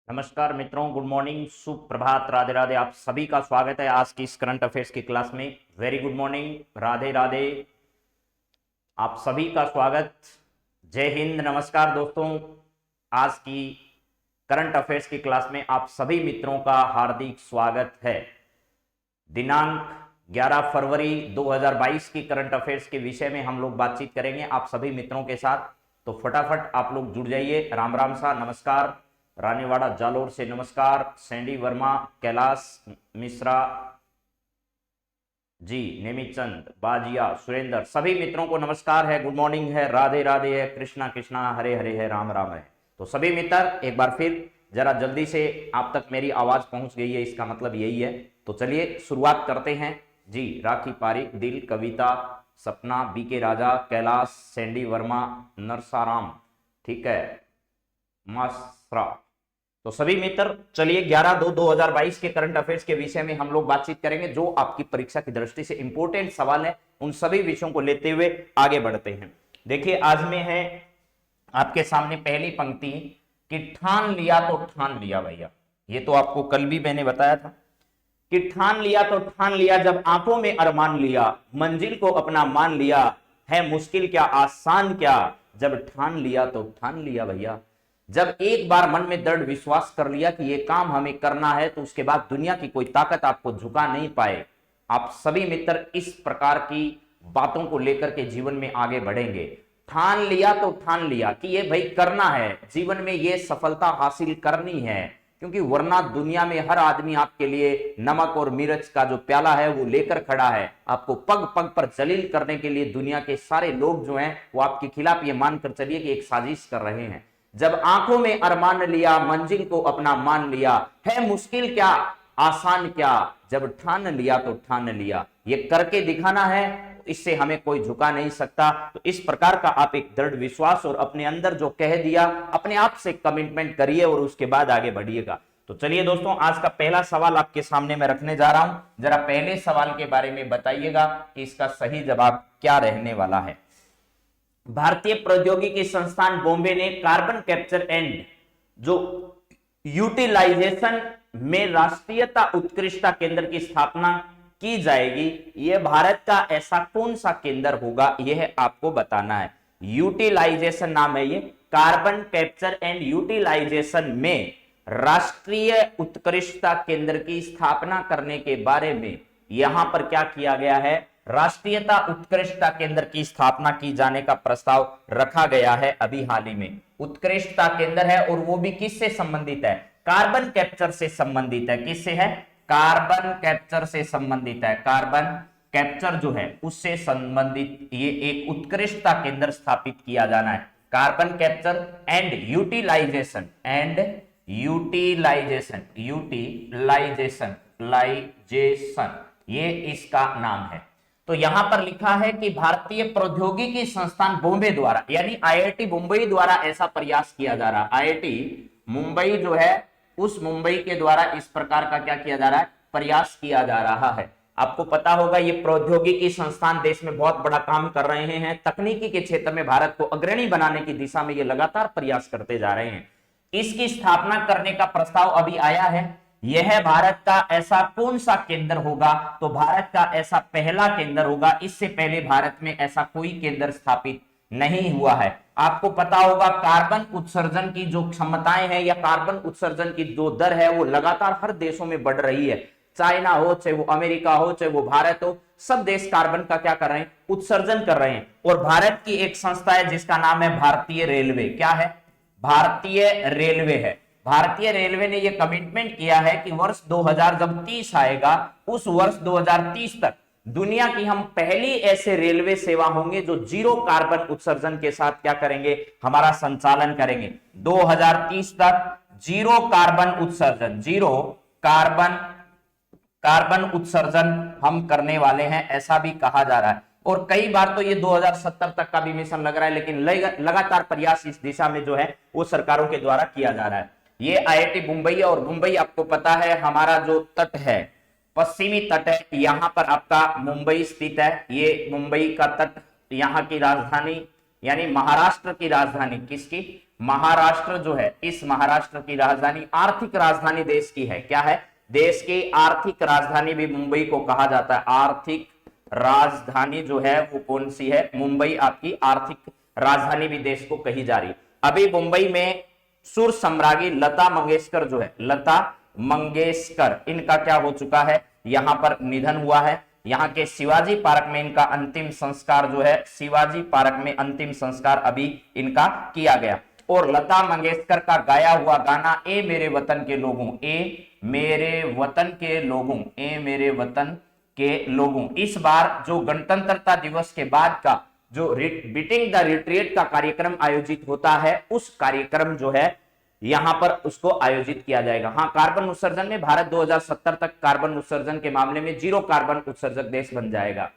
नमस्कार मित्रों, good morning, सुप्रभात, राधे राधे। आप सभी का स्वागत है आज की इस करंट अफेयर्स की क्लास में। Very good morning, Radhe Radhe, आप सभी का स्वागत। जय हिंद, नमस्कार दोस्तों। आज की करंट अफेयर्स की क्लास में आप सभी मित्रों का हार्दिक स्वागत है। दिनांक 11 फरवरी 2022 की करंट अफेयर्स के विषय में हम लोग बातचीत करेंगे आप सभी मित्रों के साथ। तो फटाफट आप लोग जुड़ जाइए। राम राम सा नमस्कार, रानीवाड़ा जालोर से नमस्कार, सैंडी वर्मा, कैलाश मिश्रा जी, नेमीचंद, बाजिया, सुरेंद्र, सभी मित्रों को नमस्कार है, गुड मॉर्निंग है, राधे राधे है, कृष्णा कृष्णा, हरे हरे है, राम राम है। तो सभी मित्र एक बार फिर जरा जल्दी से आप तक मेरी आवाज पहुंच गई है, इसका मतलब यही है। तो चलिए शुरुआत करते हैं जी। राखी पारिक, दिल, कविता, सपना, बीके राजा, कैलाश, सैंडी वर्मा, नरसाराम, ठीक है, मास्रा। तो सभी मित्र चलिए 11/2/2022 के करंट अफेयर्स के विषय में हम लोग बातचीत करेंगे, जो आपकी परीक्षा की दृष्टि से इंपॉर्टेंट सवाल है। उन सभी विषयों को लेते हुए आगे बढ़ते हैं। देखिए आज में है आपके सामने पहली पंक्ति कि ठान लिया तो ठान लिया भैया। ये तो आपको कल भी मैंने बताया था कि ठान लिया तो ठान लिया, जब आंखों में अरमान लिया, मंजिल को अपना मान लिया, है मुश्किल क्या आसान क्या, जब ठान लिया तो ठान लिया भैया। जब एक बार मन में दृढ़ विश्वास कर लिया कि यह काम हमें करना है, तो उसके बाद दुनिया की कोई ताकत आपको झुका नहीं पाए। आप सभी मित्र इस प्रकार की बातों को लेकर के जीवन में आगे बढ़ेंगे। ठान लिया तो ठान लिया कि ये भाई करना है, जीवन में ये सफलता हासिल करनी है, क्योंकि वरना दुनिया में हर आदमी आपके लिए नमक और मिर्च का जो प्याला है वो लेकर खड़ा है। आपको पग पग पर जलील करने के लिए दुनिया के सारे लोग जो हैं वो आपके खिलाफ ये मानकर चलिए कि एक साजिश कर रहे हैं। जब आंखों में अरमान लिया, मंजिल को अपना मान लिया, है मुश्किल क्या आसान क्या, जब ठान लिया तो ठान लिया। ये करके दिखाना है, इससे हमें कोई झुका नहीं सकता। तो इस प्रकार का आप एक दृढ़ विश्वास और अपने अंदर जो कह दिया, अपने आप से कमिटमेंट करिए और उसके बाद आगे बढ़िएगा। तो चलिए दोस्तों, आज का पहला सवाल आपके सामने मैं रखने जा रहा हूं। जरा पहले सवाल के बारे में बताइएगा कि इसका सही जवाब क्या रहने वाला है। भारतीय प्रौद्योगिकी संस्थान बॉम्बे ने कार्बन कैप्चर एंड जो यूटिलाइजेशन में राष्ट्रीयता उत्कृष्टता केंद्र की स्थापना की जाएगी। यह भारत का ऐसा कौन सा केंद्र होगा, यह आपको बताना है। यूटिलाइजेशन नाम है ये, कार्बन कैप्चर एंड यूटिलाइजेशन में राष्ट्रीय उत्कृष्टता केंद्र की स्थापना करने के बारे में यहां पर क्या किया गया है, राष्ट्रीयता उत्कृष्टता केंद्र की स्थापना की जाने का प्रस्ताव रखा गया है अभी हाल ही में। उत्कृष्टता केंद्र है और वो भी किससे संबंधित है, कार्बन कैप्चर से संबंधित है। किससे है, कार्बन कैप्चर से संबंधित है। कार्बन कैप्चर जो है उससे संबंधित ये एक उत्कृष्टता केंद्र स्थापित किया जाना है। Carbon capture and utilization, utilization ये इसका नाम है। तो यहां पर लिखा है कि भारतीय प्रौद्योगिकी संस्थान बॉम्बे द्वारा, यानी आईआईटी मुंबई द्वारा ऐसा प्रयास किया जा रहा है। आईआईटी मुंबई जो है उस मुंबई के द्वारा इस प्रकार का क्या किया जा रहा है, प्रयास किया जा रहा है। आपको पता होगा ये प्रौद्योगिकी संस्थान देश में बहुत बड़ा काम कर रहे हैं। तकनीकी के क्षेत्र में भारत को अग्रणी बनाने की दिशा में ये लगातार प्रयास करते जा रहे हैं। इसकी स्थापना करने का प्रस्ताव अभी आया है। यह भारत का ऐसा कौन सा केंद्र होगा, तो भारत का ऐसा पहला केंद्र होगा। इससे पहले भारत में ऐसा कोई केंद्र स्थापित नहीं हुआ है। आपको पता होगा कार्बन उत्सर्जन की जो क्षमताएं हैं या कार्बन उत्सर्जन की जो दर है वो लगातार हर देशों में बढ़ रही है। चाइना हो, चाहे वो अमेरिका हो, चाहे वो भारत हो, सब देश कार्बन का क्या कर रहे हैं, उत्सर्जन कर रहे हैं। और भारत की एक संस्था है जिसका नाम है भारतीय रेलवे। क्या है, भारतीय रेलवे है। भारतीय रेलवे ने यह कमिटमेंट किया है कि वर्ष 2000 जब 30 आएगा, उस वर्ष 2030 तक दुनिया की हम पहली ऐसे रेलवे सेवा होंगे जो जीरो कार्बन उत्सर्जन के साथ क्या करेंगे, हमारा संचालन करेंगे। 2030 तक जीरो कार्बन उत्सर्जन, जीरो कार्बन उत्सर्जन हम करने वाले हैं, ऐसा भी कहा जा रहा है। और कई बार तो ये 2070 तक का भी मिशन लग रहा है, लेकिन लगातार प्रयास इस दिशा में जो है वो सरकारों के द्वारा किया जा रहा है। ये आईआईटी मुंबई है और मुंबई आपको पता है हमारा जो तट है, पश्चिमी तट है, यहां पर आपका मुंबई स्थित है। ये मुंबई का तट, यहाँ की राजधानी यानी महाराष्ट्र की राजधानी, किसकी? महाराष्ट्र जो है, इस महाराष्ट्र की राजधानी, आर्थिक राजधानी देश की है, क्या है? देश की आर्थिक राजधानी भी मुंबई को कहा जाता है। आर्थिक राजधानी जो है वो कौन सी है? मुंबई आपकी आर्थिक राजधानी भी देश को कही जा रही है। अभी मुंबई में सुर सम्राज्ञी लता मंगेशकर जो है, लता मंगेशकर, इनका क्या हो चुका है? यहां पर निधन हुआ है। यहाँ के शिवाजी पार्क में इनका अंतिम संस्कार जो है, शिवाजी पार्क में अंतिम संस्कार अभी इनका किया गया। और लता मंगेशकर का गाया हुआ गाना ए मेरे वतन के लोगों, ए मेरे वतन के लोगों, ए मेरे वतन के लोगों, इस बार जो गणतंत्रता दिवस के बाद का जो बीटिंग द रिट्रीट का कार्यक्रम आयोजित होता है, उस कार्यक्रम जो है यहां पर उसको आयोजित किया जाएगा। हाँ, कार्बन उत्सर्जन में भारत 2070 तक कार्बन उत्सर्जन के मामले में 0 कार्बन उत्सर्जक देश बन जाएगा।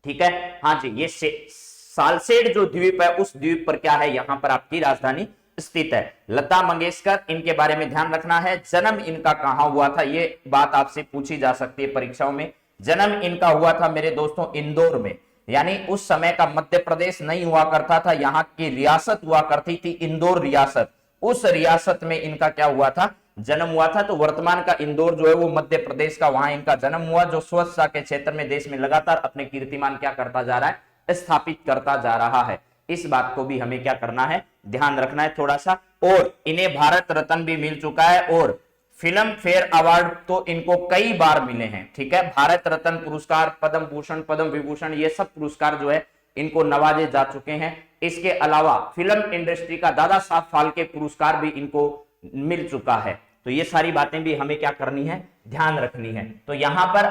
ठीक है, हाँ जी, ये सालसेट जो द्वीप है, उस द्वीप पर क्या है? यहां पर आपकी राजधानी स्थित है। लता मंगेशकर, इनके बारे में ध्यान रखना है। जन्म इनका कहां हुआ था? ये बात आपसे पूछी जा सकती है परीक्षाओं में। जन्म इनका हुआ था मेरे दोस्तों इंदौर में, यानी उस समय का मध्य प्रदेश नहीं हुआ करता था, यहाँ की रियासत हुआ करती थी इंदौर रियासत। उस रियासत में इनका क्या हुआ था? जन्म हुआ था। तो वर्तमान का इंदौर जो है वो मध्य प्रदेश का, वहां इनका जन्म हुआ, जो स्वच्छता के क्षेत्र में देश में लगातार अपने कीर्तिमान क्या करता जा रहा है? स्थापित करता जा रहा है। इस बात को भी हमें क्या करना है? ध्यान रखना है थोड़ा सा। और इन्हें भारत रत्न भी मिल चुका है और फिल्म फेयर अवार्ड तो इनको कई बार मिले हैं। ठीक है, भारत रत्न पुरस्कार, पद्म भूषण, पद्म विभूषण, ये सब पुरस्कार जो है इनको नवाजे जा चुके हैं। इसके अलावा फिल्म इंडस्ट्री का दादा साहब फाल्के पुरस्कार भी इनको मिल चुका है। तो ये सारी बातें भी हमें क्या करनी है? ध्यान रखनी है। तो यहां पर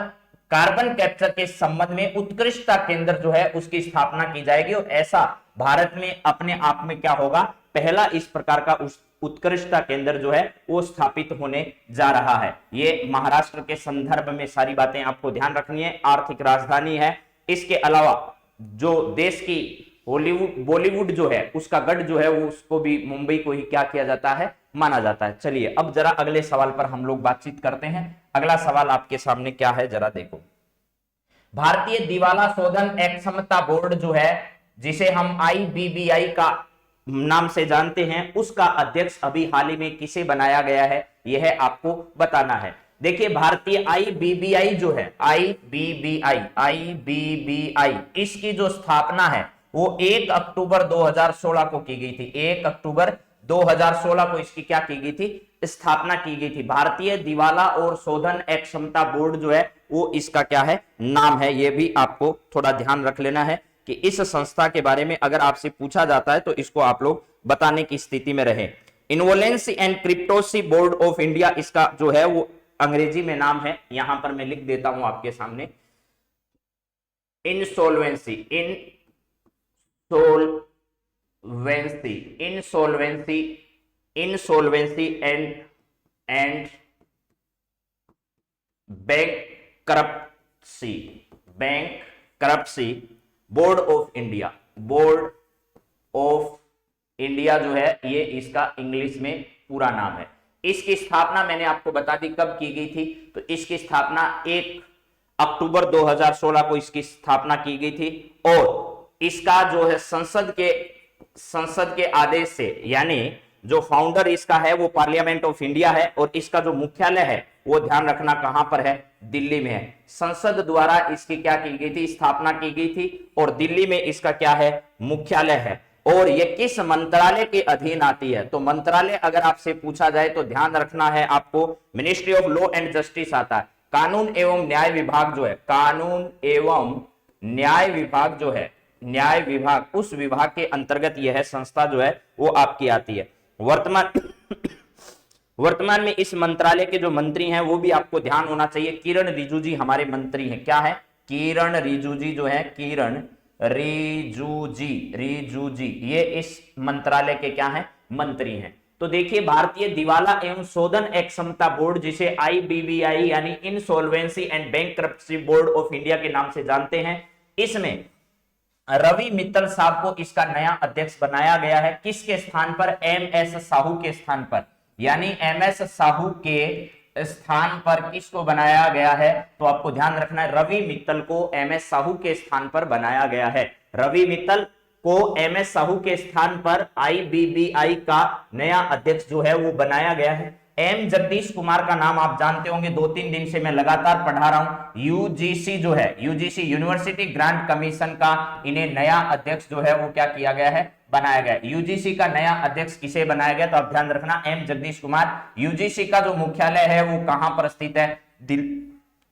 कार्बन कैप्चर के संबंध में उत्कृष्टता केंद्र जो है उसकी स्थापना की जाएगी और ऐसा भारत में अपने आप में क्या होगा? पहला इस प्रकार का उत्कृष्टता केंद्र जो है वो स्थापित होने जा रहा है। ये महाराष्ट्र के संदर्भ में सारी बातें आपको ध्यान रखनी है। आर्थिक राजधानी है। इसके अलावा जो देश की बॉलीवुड जो है उसका गढ़ जो है वो उसको भी मुंबई को ही क्या किया जाता है? माना जाता है। चलिए अब जरा अगले सवाल पर हम लोग बातचीत करते हैं। अगला सवाल आपके सामने क्या है, जरा देखो। भारतीय दिवाला शोधन अक्षमता बोर्ड जो है, जिसे हम IBBI का नाम से जानते हैं, उसका अध्यक्ष अभी हाल ही में किसे बनाया गया है, यह आपको बताना है। देखिए, भारतीय IBBI जो है, IBBI, इसकी जो स्थापना है वो 1 अक्टूबर 2016 को की गई थी। 1 अक्टूबर 2016 को इसकी क्या की गई थी? स्थापना की गई थी। भारतीय दिवाला और शोधन अक्षमता बोर्ड जो है वो इसका क्या है? नाम है। ये भी आपको थोड़ा ध्यान रख लेना है कि इस संस्था के बारे में अगर आपसे पूछा जाता है तो इसको आप लोग बताने की स्थिति में रहे। इन्वोलेंसी एंड क्रिप्टोसी बोर्ड ऑफ इंडिया इसका जो है वो अंग्रेजी में नाम है। यहां पर मैं लिख देता हूं आपके सामने, insolvency and bankruptcy board of India जो है ये इसका इंग्लिश में पूरा नाम है। इसकी स्थापना मैंने आपको बता दी कब की गई थी, तो इसकी स्थापना 1 अक्टूबर 2016 को इसकी स्थापना की गई थी और इसका जो है संसद के आदेश से, यानी जो फाउंडर इसका है वो पार्लियामेंट ऑफ इंडिया है और इसका जो मुख्यालय है वो ध्यान रखना कहां पर है? दिल्ली में है। संसद द्वारा इसकी क्या की गई थी? स्थापना की गई थी और दिल्ली में इसका क्या है? मुख्यालय है। और ये किस मंत्रालय के अधीन आती है? तो मंत्रालय अगर आपसे पूछा जाए तो ध्यान रखना है आपको, ministry of law and justice आता है। कानून एवं न्याय विभाग जो है, कानून एवं न्याय विभाग जो है, न्याय विभाग, उस विभाग के अंतर्गत यह संस्था जो है वो आपकी आती है। वर्तमान में इस मंत्रालय के जो मंत्री हैं वो भी आपको ध्यान होना चाहिए। किरण रिजिजू जी हमारे मंत्री हैं। क्या है? किरण रिजिजू जी जो है, किरण रिजिजू जी, ये इस मंत्रालय के क्या हैं? मंत्री हैं। तो देखिए, भारतीय दिवाला एवं शोधन अक्षमता बोर्ड, जिसे IBBI यानी insolvency and bankruptcy board of India के नाम से जानते हैं, इसमें रवि मित्तल साहब को इसका नया अध्यक्ष बनाया गया है। किसके स्थान पर? MS साहू के स्थान पर। यानी MS साहू के स्थान पर किसको बनाया गया है? तो आपको ध्यान रखना है, रवि मित्तल को MS साहू के स्थान पर बनाया गया है। रवि मित्तल को एम एस साहू के स्थान पर आईबीबीआई का नया अध्यक्ष जो है वो बनाया गया है। एम जगदीश कुमार का नाम आप जानते होंगे, 2-3 दिन से मैं लगातार पढ़ा रहा हूं। यूजीसी जो है, यूजीसी यूनिवर्सिटी ग्रांट कमीशन का इन्हें नया अध्यक्ष जो है वो क्या किया गया है, बनाया गया। यूजीसी का नया अध्यक्ष किसे बनाया गया, तो आप ध्यान रखना एम जगदीश कुमार। यूजीसी का जो मुख्यालय है वो कहां पर स्थित है,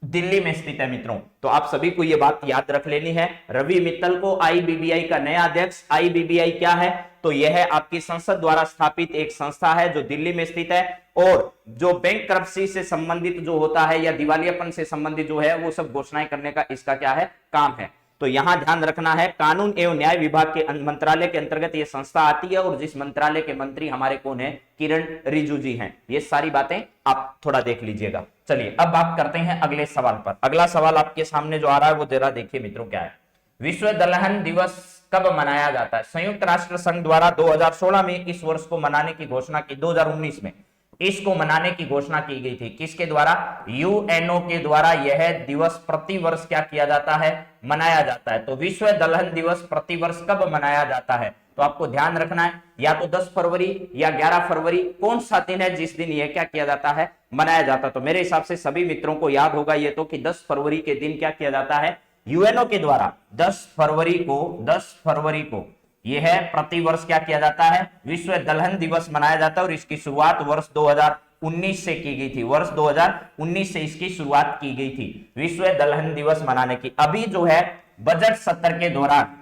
दिल्ली में स्थित है मित्रों। तो आप सभी को यह बात याद रख लेनी है। रवि मित्तल को आईबीबीआई का नया अध्यक्ष। आईबीबीआई क्या है, तो यह है आपकी संसद द्वारा स्थापित एक संस्था है जो दिल्ली में स्थित है, और जो बैंकक्रप्सी से संबंधित जो होता है या दिवालियापन से संबंधित जो है वो सब घोषणाएं करने का इसका क्या है, काम है। तो यहां ध्यान रखना है, कानून एवं न्याय विभाग के मंत्रालय के अंतर्गत यह संस्था आती है, और जिस मंत्रालय के मंत्री हमारे कौन है, किरण रिजिजू जी हैं। ये सारी बातें आप थोड़ा देख लीजिएगा। चलिए अब बात करते हैं अगले सवाल पर। अगला सवाल आपके सामने जो आ रहा है वो जरा देखिए मित्रों, क्या है, विश्व दलहन दिवस कब मनाया जाता है। संयुक्त राष्ट्र संघ द्वारा 2016 में इस वर्ष को मनाने की घोषणा की, 2019 में इसको मनाने की घोषणा की गई थी। किसके द्वारा, यूएनओ के द्वारा यह दिवस प्रतिवर्ष क्या किया जाता है, मनाया जाता है। तो विश्व दलहन दिवस प्रतिवर्ष कब मनाया जाता है, तो आपको ध्यान रखना है, या तो 10 फरवरी या 11 फरवरी, कौन सा दिन है जिस दिन यह क्या किया जाता है, मनाया जाता है। तो मेरे हिसाब से सभी मित्रों को याद होगा ये तो कि 10 फरवरी के दिन क्या किया जाता है, यूएनओ के द्वारा 10 फरवरी को यह है प्रतिवर्ष क्या किया जाता है, विश्व दलहन दिवस मनाया जाता है। और इसकी शुरुआत वर्ष 2019 से की गई थी, वर्ष 2019 से इसकी शुरुआत की गई थी विश्व दलहन दिवस मनाने की। अभी जो है बजट सत्र के दौरान,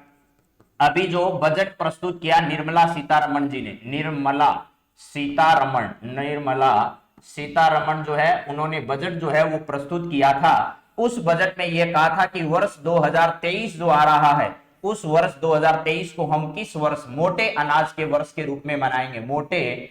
अभी जो बजट प्रस्तुत किया निर्मला सीतारमण जी ने, निर्मला सीतारमण जो है उन्होंने बजट जो है वो प्रस्तुत किया था। उस बजट में यह कहा था कि वर्ष 2023 जो आ रहा है, उस वर्ष 2023 को हम किस वर्ष, मोटे अनाज के वर्ष के रूप में मनाएंगे। मोटे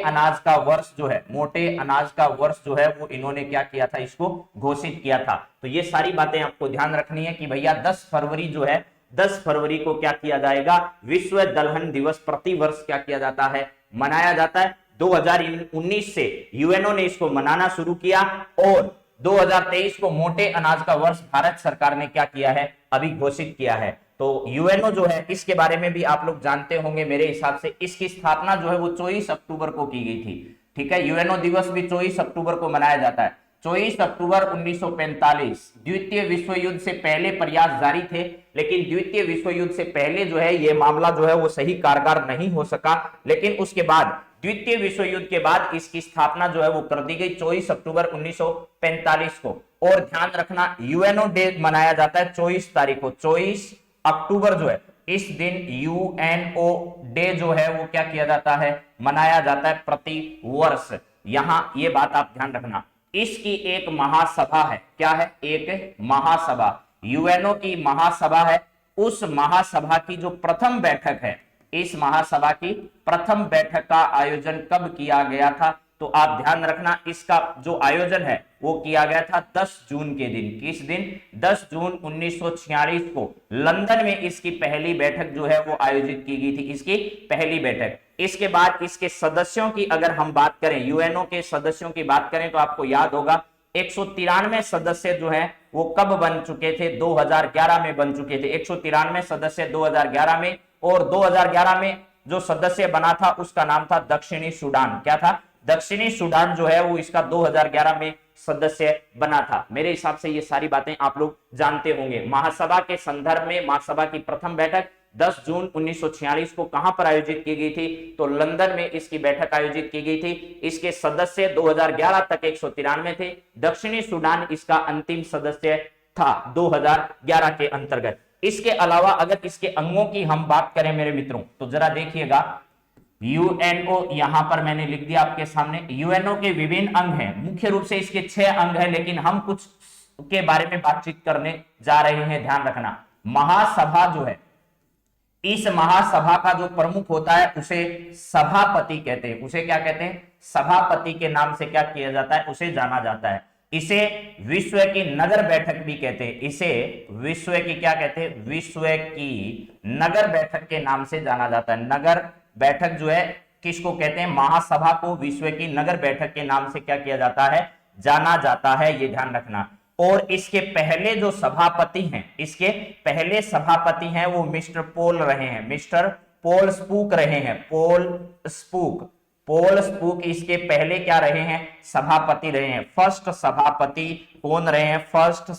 अनाज का वर्ष जो है, मोटे अनाज का वर्ष जो है वो इन्होंने क्या किया था, इसको घोषित किया था। तो ये सारी बातें आपको ध्यान रखनी है कि भैया 10 फरवरी जो है, 10 फरवरी को क्या किया जाएगा, विश्व दलहन दिवस प्रतिवर्ष क्या किया जाता है, मनाया जाता है। 2019 से यूएनओ ने इसको मनाना शुरू किया, और 2023 को मोटे अनाज का वर्ष भारत सरकार ने क्या किया है, अभी घोषित किया है। तो यूएनओ जो है इसके बारे में भी आप लोग जानते होंगे, मेरे हिसाब से इसकी स्थापना जो है वो 24 अक्टूबर को की गई थी। ठीक है, यूएनओ दिवस भी 24 अक्टूबर को मनाया जाता है। 24 अक्टूबर 1945 द्वितीय विश्व युद्ध से पहले प्रयास जारी थे, लेकिन द्वितीय विश्व युद्ध से पहले जो है ये मामला जो है वो सही कारगर नहीं हो सका, लेकिन उसके बाद द्वितीय विश्व युद्ध के बाद इसकी स्थापना जो है वो कर दी गई 24 अक्टूबर 1945 को। और ध्यान रखना यूएनओ डे मनाया जाता है 24 तारीख को, 24 अक्टूबर जो है इस दिन यूएनओ डे जो है वो क्या किया जाता है, मनाया जाता है प्रति वर्ष। यहां ये बात आप ध्यान रखना, इसकी एक महासभा है, क्या है, एक महासभा, यूएनओ की महासभा है। उस महासभा की जो प्रथम बैठक है, इस महासभा की प्रथम बैठक का आयोजन कब किया गया था, तो आप ध्यान रखना इसका जो आयोजन है वो किया गया था 10 जून के दिन। किस दिन, 10 जून 1946 को लंदन में इसकी पहली बैठक जो है वो आयोजित की गई थी, इसकी पहली बैठक। इसके बाद इसके सदस्यों की अगर हम बात करें, यूएनओ के सदस्यों की बात करें, तो आपको याद होगा 193 सदस्य जो है वो कब बन चुके थे, 2011 में बन चुके थे। 193 सदस्य 2011 में, और 2011 में जो सदस्य बना था उसका नाम था दक्षिणी सूडान। क्या था, दक्षिणी सूडान जो है वो इसका 2011 में सदस्य बना था। मेरे हिसाब से ये सारी बातें आप लोग जानते होंगे। महासभा के संदर्भ में महासभा की प्रथम बैठक 10 जून 1946 को कहां पर आयोजित की गई थी, तो लंदन में इसकी बैठक आयोजित की गई थी। इसके सदस्य 2011 तक 193 थे। दक्षिणी सूडान इसका अंतिम सदस्य था 2011 के अंतर्गत। इसके अलावा अगर इसके अंगों की हम बात करें मेरे मित्रों, तो जरा देखिएगा, यूएनओ यहां पर मैंने लिख दिया आपके सामने। यूएनओ के विभिन्न अंग हैं, मुख्य रूप से इसके 6 अंग हैं, लेकिन हम कुछ के बारे में बातचीत करने जा रहे हैं। ध्यान रखना, महासभा जो है, इस महासभा का जो प्रमुख होता है उसे सभापति कहते हैं। उसे क्या कहते हैं, सभापति के नाम से क्या किया जाता है, उसे जाना जाता है। इसे विश्व की नगर बैठक भी कहते हैं। इसे विश्व की क्या कहते हैं, विश्व की नगर बैठक के नाम से जाना जाता है। नगर बैठक जो है किसको कहते हैं, महासभा को विश्व की नगर बैठक के नाम से क्या किया जाता है, जाना जाता है। ये ध्यान रखना। और इसके पहले जो सभापति हैं, इसके पहले सभापति हैं वो मिस्टर पोल रहे हैं, मिस्टर पोल स्पूक रहे हैं, पोल स्पूक इसके पहले क्या रहे हैं, सभापति रहे हैं। फर्स्ट सभापति कौन रहे हैं, फर्स्ट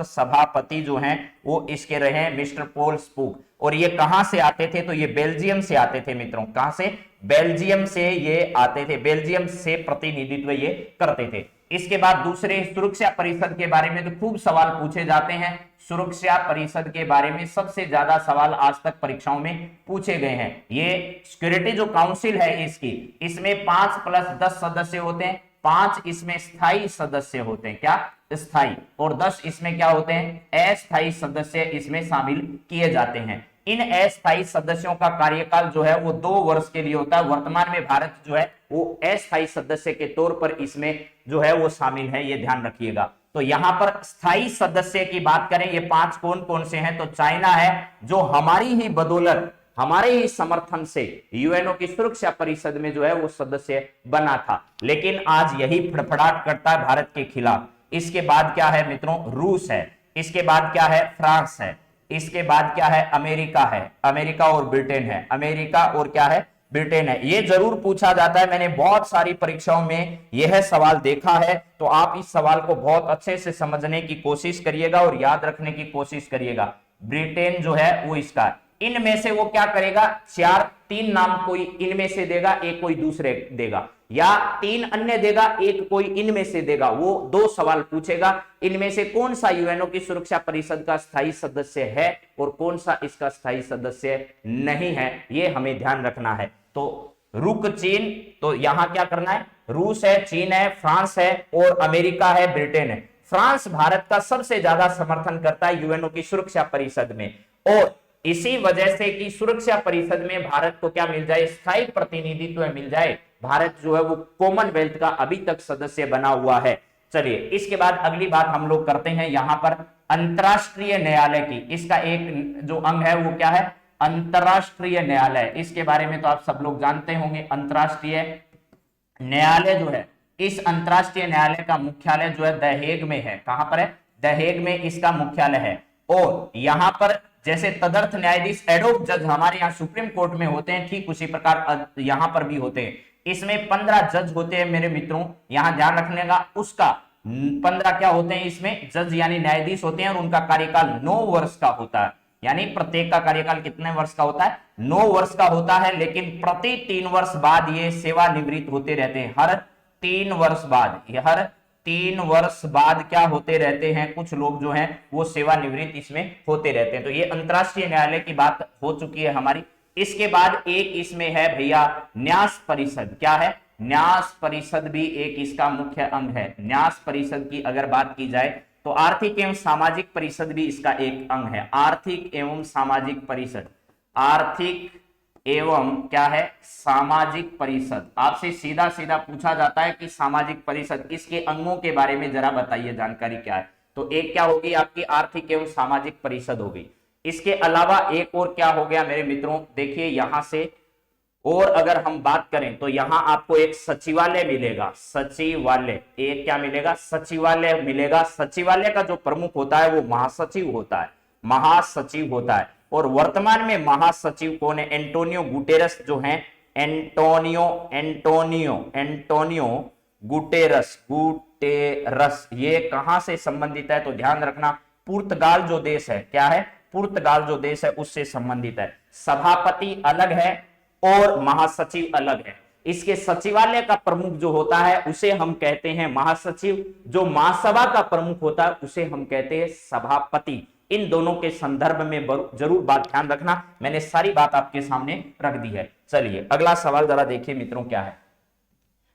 सभापति जो हैं वो इसके रहे हैं मिस्टर पोल स्पूक। और ये कहां से आते थे, तो ये बेल्जियम से आते थे मित्रों। कहां से, बेल्जियम से ये आते थे, बेल्जियम से प्रतिनिधित्व ये करते थे। इसके बाद दूसरे सुरक्षा परिषद के बारे में तो खूब सवाल पूछे जाते हैं। सुरक्षा परिषद के बारे में सबसे ज्यादा सवाल आज तक परीक्षाओं में पूछे गए हैं। ये सिक्योरिटी जो काउंसिल है इसकी, इसमें 5+10 सदस्य होते हैं। 5 इसमें स्थायी सदस्य होते हैं, क्या स्थायी, और 10 इसमें क्या होते हैं, अस्थायी सदस्य इसमें शामिल किए जाते हैं। इन अस्थायी सदस्यों का कार्यकाल जो है वो 2 वर्ष के लिए होता है। वर्तमान में भारत जो है वो अस्थायी सदस्य के तौर पर इसमें जो है वो शामिल है, ये ध्यान रखिएगा। तो यहां पर स्थायी सदस्य की बात करें, ये 5 कौन कौन से हैं, तो चाइना है जो हमारी ही बदौलत, हमारे ही समर्थन से यूएनओ की सुरक्षा परिषद में जो है वो सदस्य बना था, लेकिन आज यही फड़फड़ाहट करता है भारत के खिलाफ। इसके बाद क्या है मित्रों, रूस है। इसके बाद क्या है, फ्रांस है। इसके बाद क्या है, अमेरिका है, अमेरिका और ब्रिटेन है, अमेरिका और क्या है, ब्रिटेन है। ये जरूर पूछा जाता है, मैंने बहुत सारी परीक्षाओं में यह सवाल देखा है। तो आप इस सवाल को बहुत अच्छे से समझने की कोशिश करिएगा और याद रखने की कोशिश करिएगा। ब्रिटेन जो है वो इसका, इनमें से वो क्या करेगा, 3 नाम कोई इनमें से देगा, एक कोई दूसरे देगा, या 3 अन्य देगा, एक कोई इनमें से देगा। वो 2 सवाल पूछेगा, इनमें से कौन सा यूएनओ की सुरक्षा परिषद का स्थायी सदस्य है और कौन सा इसका स्थायी सदस्य नहीं है, ये हमें ध्यान रखना है। तो रुक चीन, तो यहां क्या करना है, रूस है, चीन है, फ्रांस है और अमेरिका है, ब्रिटेन है। फ्रांस भारत का सबसे ज्यादा समर्थन करता है यूएनओ की सुरक्षा परिषद में, और इसी वजह से कि सुरक्षा परिषद में भारत को क्या मिल जाए, स्थायी प्रतिनिधित्व मिल जाए। भारत जो है वो कॉमनवेल्थ का अभी तक सदस्य बना हुआ है। चलिए इसके बाद अगली बात हम लोग करते हैं यहां पर अंतरराष्ट्रीय न्यायालय की। इसका एक जो अंग है वो क्या है, अंतरराष्ट्रीय न्यायालय। इसके बारे में तो आप सब लोग जानते होंगे। अंतरराष्ट्रीय न्यायालय जो है, इस अंतरराष्ट्रीय न्यायालय का मुख्यालय जो है द हेग में है। कहां पर है, द हेग में इसका मुख्यालय है। और यहां पर जैसे तदर्थ न्यायाधीश एडोक जज हमारे यहाँ सुप्रीम कोर्ट में होते हैं, ठीक उसी प्रकार यहां पर भी होते हैं। इसमें 15 जज होते हैं मेरे मित्रों, यहां ध्यान रखने का, उसका 15 क्या होते हैं इसमें, जज यानी न्यायाधीश होते हैं, और उनका कार्यकाल 9 वर्ष का होता है। यानी प्रत्येक का कार्यकाल कितने वर्ष का होता है, 9 वर्ष का होता है। लेकिन प्रति 3 वर्ष बाद ये सेवानिवृत्त होते रहते हैं। हर 3 वर्ष बाद, हर 3 वर्ष बाद क्या होते रहते हैं, कुछ लोग जो हैं वो सेवानिवृत्त इसमें होते रहते हैं। तो ये अंतरराष्ट्रीय न्यायालय की बात हो चुकी है हमारी। इसके बाद एक इसमें है भैया न्यास परिषद। क्या है, न्यास परिषद भी एक इसका मुख्य अंग है। न्यास परिषद की अगर बात की जाए तो आर्थिक एवं सामाजिक परिषद भी इसका एक अंग है। आर्थिक एवं सामाजिक परिषद, आर्थिक एवं क्या है, सामाजिक परिषद। आपसे सीधा सीधा पूछा जाता है कि सामाजिक परिषद, इसके अंगों के बारे में जरा बताइए, जानकारी क्या है। तो एक क्या होगी आपकी, आर्थिक एवं सामाजिक परिषद होगी। इसके अलावा एक और क्या हो गया मेरे मित्रों, देखिए यहां से और अगर हम बात करें तो यहां आपको एक सचिवालय मिलेगा। सचिवालय, एक क्या मिलेगा, सचिवालय मिलेगा। सचिवालय का जो प्रमुख होता है वो महासचिव होता है, महासचिव होता है। और वर्तमान में महासचिव कौन है, एंटोनियो गुटेरस जो हैं, एंटोनियो गुटेरस। ये कहां से संबंधित है, तो ध्यान रखना पुर्तगाल जो देश है, क्या है, पुर्तगाल जो देश है उससे संबंधित है। सभापति अलग है और महासचिव अलग है। इसके सचिवालय का प्रमुख जो होता है उसे हम कहते हैं महासचिव, जो महासभा का प्रमुख होता है उसे हम कहते हैं सभापति। इन दोनों के संदर्भ में जरूर बात ध्यान रखना, मैंने सारी बात आपके सामने रख दी है। चलिए अगला सवाल जरा देखिए मित्रों क्या है।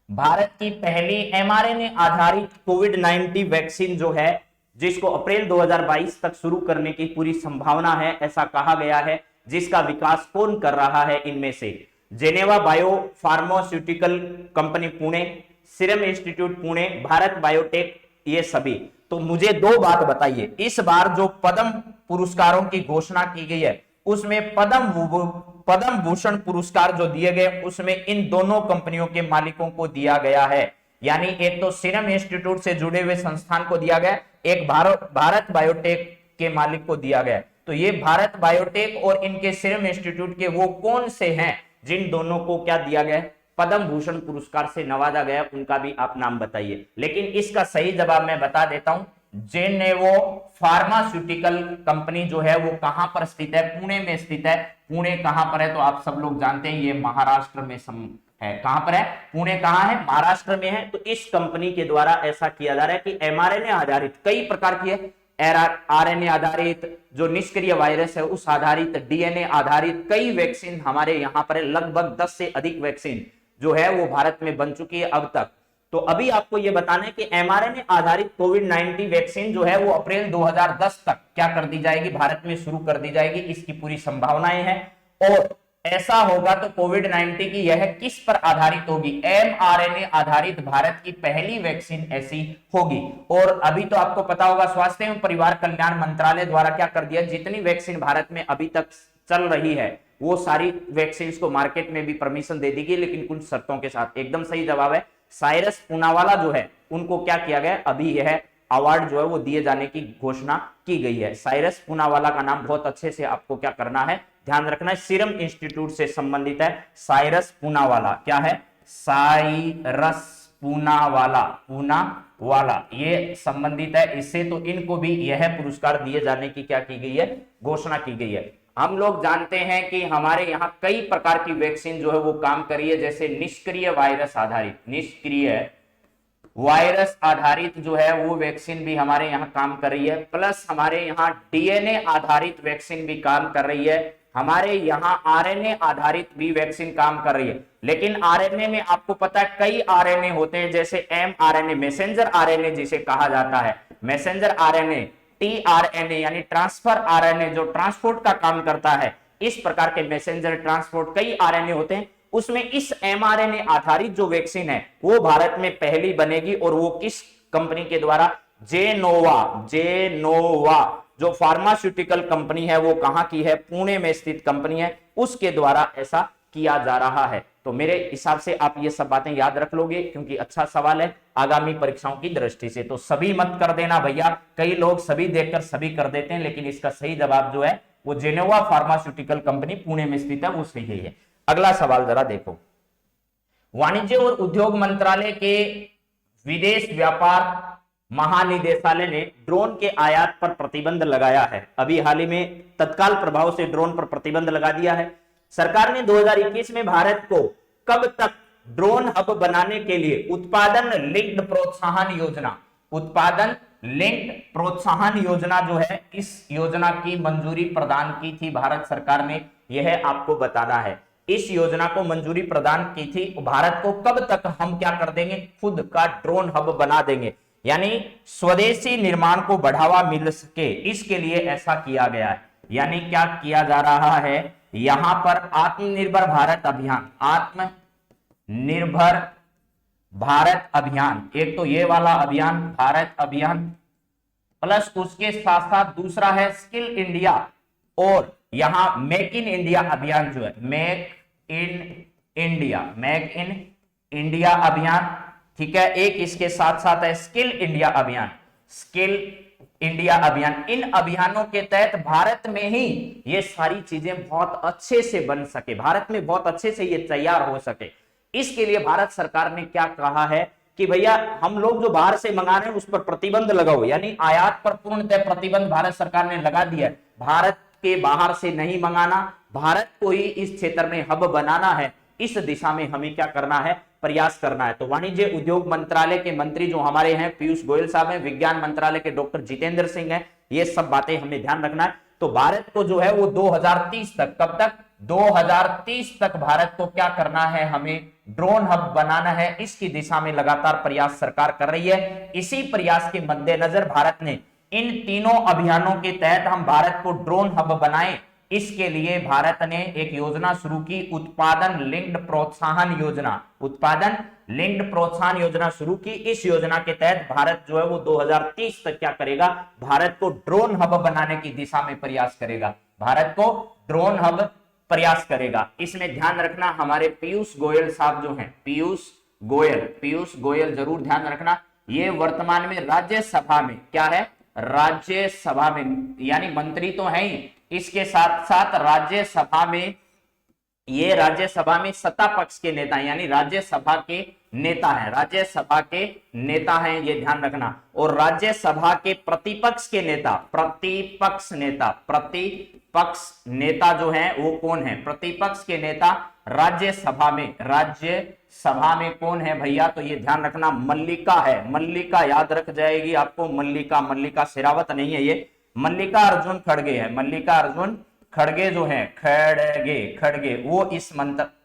भारत की पहली एमआरएनए आधारित कोविड-19 वैक्सीन जो है, जिसको अप्रैल 2022 तक शुरू करने की पूरी संभावना है ऐसा कहा गया है, जिसका विकास कौन कर रहा है इनमें से, Geneva bio pharmaceutical company Pune, serum institute Pune, Bharat biotech, ये सभी। तो मुझे 2 बात बताइए, इस बार जो पद्म पुरस्कारों की घोषणा की गई है उसमें पद्म भूषण पुरस्कार जो दिए गए उसमें इन दोनों कंपनियों के मालिकों को दिया गया है। यानी एक तो सीरम इंस्टीट्यूट से जुड़े हुए संस्थान को दिया गया, एक भारत बायोटेक के मालिक को दिया गया। तो ये भारत बायोटेक और इनके सीरम इंस्टीट्यूट के वो कौन से हैं जिन दोनों को क्या दिया गया, पद्म भूषण पुरस्कार से नवाजा गया, उनका भी आप नाम बताइए। लेकिन इसका सही जवाब मैं बता देता हूं, जेनेवो फार्मास्यूटिकल कंपनी जो है वो कहां पर स्थित है, पुणे में स्थित है। पुणे कहां पर है तो आप सब लोग जानते हैं, ये महाराष्ट्र में है। कहां पर है? पुणे कहां है? महाराष्ट्र में है। तो इस कंपनी के द्वारा ऐसा किया जा रहा है कि एमआरएनए आधारित कई प्रकार की है, आरएनए आधारित जो निष्क्रिय वायरस है उस आधारित, डीएनए आधारित कई वैक्सीन हमारे यहां पर है। लगभग 10 से अधिक वैक्सीन जो है वो भारत में बन चुकी है अब तक। तो अभी आपको यह बताना है कि एमआरएनए आधारित कोविड-19 वैक्सीन जो है वो अप्रैल 2010 तक क्या कर दी जाएगी, भारत में शुरू कर दी जाएगी, इसकी पूरी संभावनाएं हैं। और ऐसा होगा तो कोविड-19 की यह किस पर आधारित होगी? एमआरएनए आधारित भारत की पहली वैक्सीन ऐसी होगी। और अभी तो आपको पता होगा, स्वास्थ्य एवं परिवार कल्याण मंत्रालय द्वारा क्या कर दिया, जितनी वैक्सीन भारत में अभी तक चल रही है वो सारी वैक्सीन को मार्केट में भी परमिशन दे दी गई, लेकिन कुछ शर्तों के साथ। एकदम सही जवाब है। साइरस पूनावाला जो है उनको क्या किया गया, अभी यह अवार्ड जो है वो दिए जाने की घोषणा की गई है। साइरस पूनावाला का नाम बहुत अच्छे से आपको क्या करना है, ध्यान रखना है, सीरम इंस्टीट्यूट से संबंधित है। साइरस पूनावाला क्या है? साइरस पूनावाला, पूनावाला ये संबंधित है इससे। तो इनको भी यह पुरस्कार दिए जाने की क्या की गई है, घोषणा की गई है। हम लोग जानते हैं कि हमारे यहाँ कई प्रकार की वैक्सीन जो है वो काम कर रही है, जैसे निष्क्रिय वायरस आधारित, निष्क्रिय वायरस आधारित जो है वो वैक्सीन भी हमारे यहाँ काम कर रही है। प्लस हमारे यहाँ डीएनए आधारित वैक्सीन भी काम कर रही है, हमारे यहाँ आरएनए आधारित भी वैक्सीन काम कर रही है। लेकिन आरएनए में आपको पता है कई आरएनए होते हैं, जैसे एमआरएनए, मैसेंजर आरएनए जिसे कहा जाता है, मैसेंजर आरएनए, टीआरएनए यानी ट्रांसफर आरएनए जो ट्रांसपोर्ट का काम करता है। इस प्रकार के मैसेंजर ट्रांसपोर्ट कई आरएनए होते हैं, उसमें इस एमआरएनए आधारित जो वैक्सीन है वो भारत में पहली बनेगी। और वो किस कंपनी के द्वारा? जेनोवा, जेनोवा जो फार्मास्यूटिकल कंपनी है वो कहां की है? पुणे में स्थित कंपनी है, उसके द्वारा ऐसा किया जा रहा है। तो मेरे हिसाब से आप ये सब बातें याद रख लोगे, क्योंकि अच्छा सवाल है आगामी परीक्षाओं की दृष्टि से। तो सभी मत कर देना भैया, कई लोग सभी देखकर सभी कर देते हैं, लेकिन इसका सही जवाब जो है वो जेनोवा फार्मास्यूटिकल कंपनी पुणे में स्थित है, वो सही है। अगला सवाल जरा देखो, वाणिज्य और उद्योग मंत्रालय के विदेश व्यापार महानिदेशालय ने ड्रोन के आयात पर प्रतिबंध लगाया है। अभी हाल ही में तत्काल प्रभाव से ड्रोन पर प्रतिबंध लगा दिया है। सरकार ने 2021 में भारत को कब तक ड्रोन हब बनाने के लिए उत्पादन लिंक्ड प्रोत्साहन योजना, उत्पादन लिंक्ड प्रोत्साहन योजना जो है, इस योजना की मंजूरी प्रदान की थी भारत सरकार ने, यह आपको बताना है। इस योजना को मंजूरी प्रदान की थी, भारत को कब तक हम क्या कर देंगे, खुद का ड्रोन हब बना देंगे, यानी स्वदेशी निर्माण को बढ़ावा मिल सके, इसके लिए ऐसा किया गया है। यानी क्या किया जा रहा है यहां पर? आत्मनिर्भर भारत अभियान, आत्मनिर्भर भारत अभियान, एक तो ये वाला अभियान भारत अभियान, प्लस उसके साथ साथ दूसरा है स्किल इंडिया, और यहां मेक इन इंडिया अभियान जो है, make in India, make in India अभियान, ठीक है। एक इसके साथ साथ है स्किल इंडिया अभियान, स्किल इंडिया अभियान। इन अभियानों के तहत भारत में ही ये सारी चीजें बहुत अच्छे से बन सके, भारत में बहुत अच्छे से ये तैयार हो सके, इसके लिए भारत सरकार ने क्या कहा है कि भैया हम लोग जो बाहर से मंगा रहे हैं उस पर प्रतिबंध लगाओ, यानी आयात पर पूर्णतः प्रतिबंध भारत सरकार ने लगा दिया है। भारत के बाहर से नहीं मंगाना, भारत को ही इस क्षेत्र में हब बनाना है, इस दिशा में हमें क्या करना है, प्रयास करना है। तो वाणिज्य उद्योग मंत्रालय के मंत्री जो हमारे हैं पीयूष गोयल साहब हैं, विज्ञान मंत्रालय के डॉक्टर जितेंद्र सिंह हैं, ये सब बातें हमें ध्यान रखना है। तो भारत को जो है वो 2030 तक, कब तक? 2030 तक भारत को क्या करना है, हमें ड्रोन हब बनाना है, इसकी दिशा में लगातार प्रयास सरकार कर रही है। इसी प्रयास के मद्देनजर भारत ने इन तीनों अभियानों के तहत हम भारत को ड्रोन हब बनाएं, इसके लिए भारत ने एक योजना शुरू की, उत्पादन लिंक्ड प्रोत्साहन योजना, उत्पादन लिंक्ड प्रोत्साहन योजना शुरू की। इस योजना के तहत भारत जो है वो 2030 तक क्या करेगा, भारत को ड्रोन हब बनाने की दिशा में प्रयास करेगा, भारत को ड्रोन हब प्रयास करेगा। इसमें ध्यान रखना, हमारे पीयूष गोयल साहब जो हैं, पीयूष गोयल, पीयूष गोयल जरूर ध्यान रखना। ये वर्तमान में राज्यसभा में क्या है, राज्यसभा में, यानी मंत्री तो है ही, इसके साथ साथ राज्यसभा में, ये राज्यसभा में सत्ता पक्ष के नेता हैं, यानी राज्यसभा के नेता हैं, राज्यसभा के नेता हैं, ये ध्यान रखना। और राज्यसभा के प्रतिपक्ष के नेता, प्रतिपक्ष नेता, प्रतिपक्ष नेता जो है वो कौन है, प्रतिपक्ष के नेता राज्यसभा में, राज्यसभा में कौन है भैया, तो ये ध्यान रखना मल्लिका है, मल्लिका याद रख जाएगी आपको, मल्लिका, मल्लिका शेरावत नहीं है ये, मल्लिका अर्जुन खड़गे है, मल्लिका अर्जुन खड़गे जो है, खड़गे वो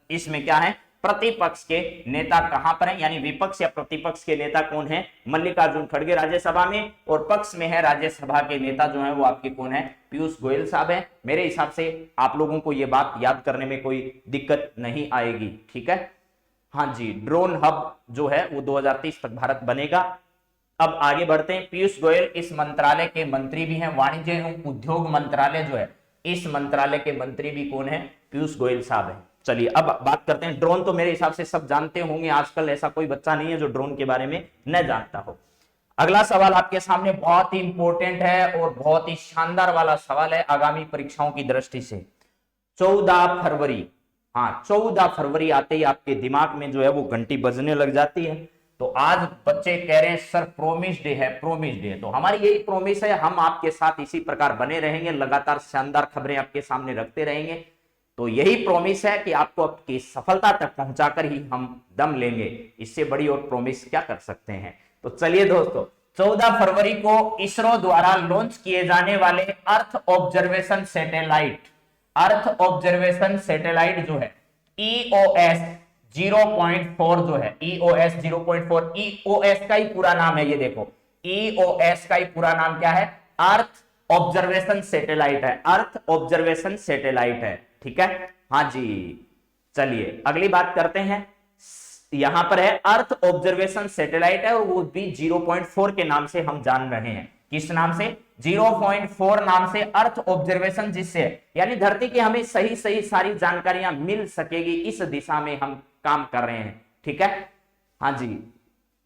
इसमें क्या है, प्रतिपक्ष के नेता कहां पर है, यानी विपक्ष या प्रतिपक्ष के नेता कौन है, मल्लिकार्जुन खड़गे राज्यसभा में, और पक्ष में है राज्यसभा के नेता जो है वो आपके कौन है, पीयूष गोयल साहब है। मेरे हिसाब से आप लोगों को ये बात याद करने में कोई दिक्कत नहीं आएगी, ठीक है। हाँ जी, ड्रोन हब जो है वो 2030 तक भारत बनेगा। अब आगे बढ़ते हैं, पीयूष गोयल इस मंत्रालय के मंत्री भी हैं, वाणिज्य एवं उद्योग मंत्रालय जो है, इस मंत्रालय के मंत्री भी कौन है, पीयूष गोयल साहब हैं। चलिए अब बात करते हैं, ड्रोन तो मेरे हिसाब से सब जानते होंगे, आजकल ऐसा कोई बच्चा नहीं है जो ड्रोन के बारे में न जानता हो। अगला सवाल आपके सामने बहुत ही इंपॉर्टेंट है और बहुत ही शानदार वाला सवाल है आगामी परीक्षाओं की दृष्टि से। 14 फरवरी, हाँ 14 फरवरी आते ही आपके दिमाग में जो है वो घंटी बजने लग जाती है। तो आज बच्चे कह रहे हैं सर प्रोमिस डे है, प्रोमिस डे, तो हमारी यही प्रोमिस है, हम आपके साथ इसी प्रकार बने रहेंगे, लगातार शानदार खबरें आपके सामने रखते रहेंगे। तो यही प्रॉमिस है कि आपको आपकी सफलता तक पहुंचाकर ही हम दम लेंगे, इससे बड़ी और प्रॉमिस क्या कर सकते हैं। तो चलिए दोस्तों, 14 फरवरी को इसरो द्वारा लॉन्च किए जाने वाले earth observation satellite, earth observation satellite जो है EOS 0.4 जो है, EOS 0.4, EOS का ही पूरा नाम है, ये देखो EOS का ही पूरा नाम क्या है, अर्थ ऑब्जर्वेशन सैटेलाइट है, अर्थ ऑब्जर्वेशन सैटेलाइट है, ठीक है। हाँ जी, चलिए अगली बात करते हैं, यहां पर है अर्थ ऑब्जर्वेशन सैटेलाइट है और वो भी 0.4 के नाम से हम जान रहे हैं। किस नाम से, 0.4 नाम से अर्थ ऑब्जर्वेशन, जिससे यानी धरती की हमें सही सही सारी जानकारियां मिल सकेगी, इस दिशा में हम काम कर रहे हैं, ठीक है। हाँ जी,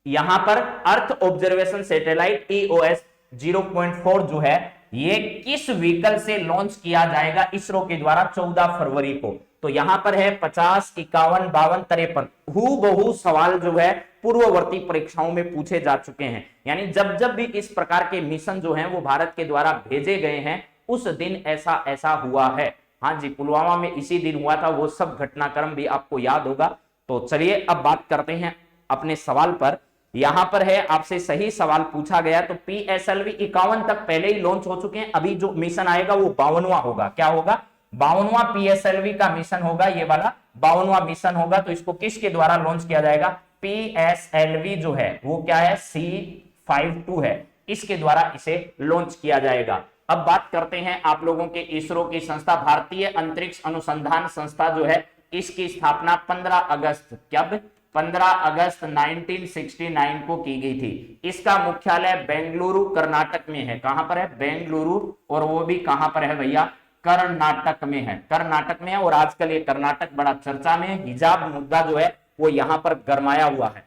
यहां पर अर्थ ऑब्जर्वेशन सैटेलाइट EOS 0.4 जो है ये किस व्हीकल से लॉन्च किया जाएगा इसरो के द्वारा 14 फरवरी को। तो यहां पर है 50, 51, 52, 53 हूबहू सवाल जो है पूर्ववर्ती परीक्षाओं में पूछे जा चुके हैं, यानी जब जब भी इस प्रकार के मिशन जो हैं वो भारत के द्वारा भेजे गए हैं उस दिन ऐसा ऐसा हुआ है। हाँ जी, पुलवामा में इसी दिन हुआ था, वो सब घटनाक्रम भी आपको याद होगा। तो चलिए अब बात करते हैं अपने सवाल पर। यहां पर है आपसे सही सवाल पूछा गया, तो PSLV 51 तक पहले ही लॉन्च हो चुके हैं, अभी जो मिशन आएगा वो 52वां होगा। क्या होगा, 52वां PSLV का मिशन होगा, ये वाला 52वां मिशन होगा। तो इसको किसके द्वारा लॉन्च किया जाएगा, PSLV जो है वो क्या है, C52 है, इसके द्वारा इसे लॉन्च किया जाएगा। अब बात करते हैं आप लोगों के इसरो की संस्था, भारतीय अंतरिक्ष अनुसंधान संस्था जो है, इसकी स्थापना 15 अगस्त, कब, 15 अगस्त 1969 को की गई थी। इसका मुख्यालय बेंगलुरु कर्नाटक में है। कहां पर है, बेंगलुरु, और वो भी कहां पर है भैया, कर्नाटक में है, कर्नाटक में है। और आजकल ये कर्नाटक बड़ा चर्चा में है, हिजाब मुद्दा जो है वो यहां पर गरमाया हुआ है।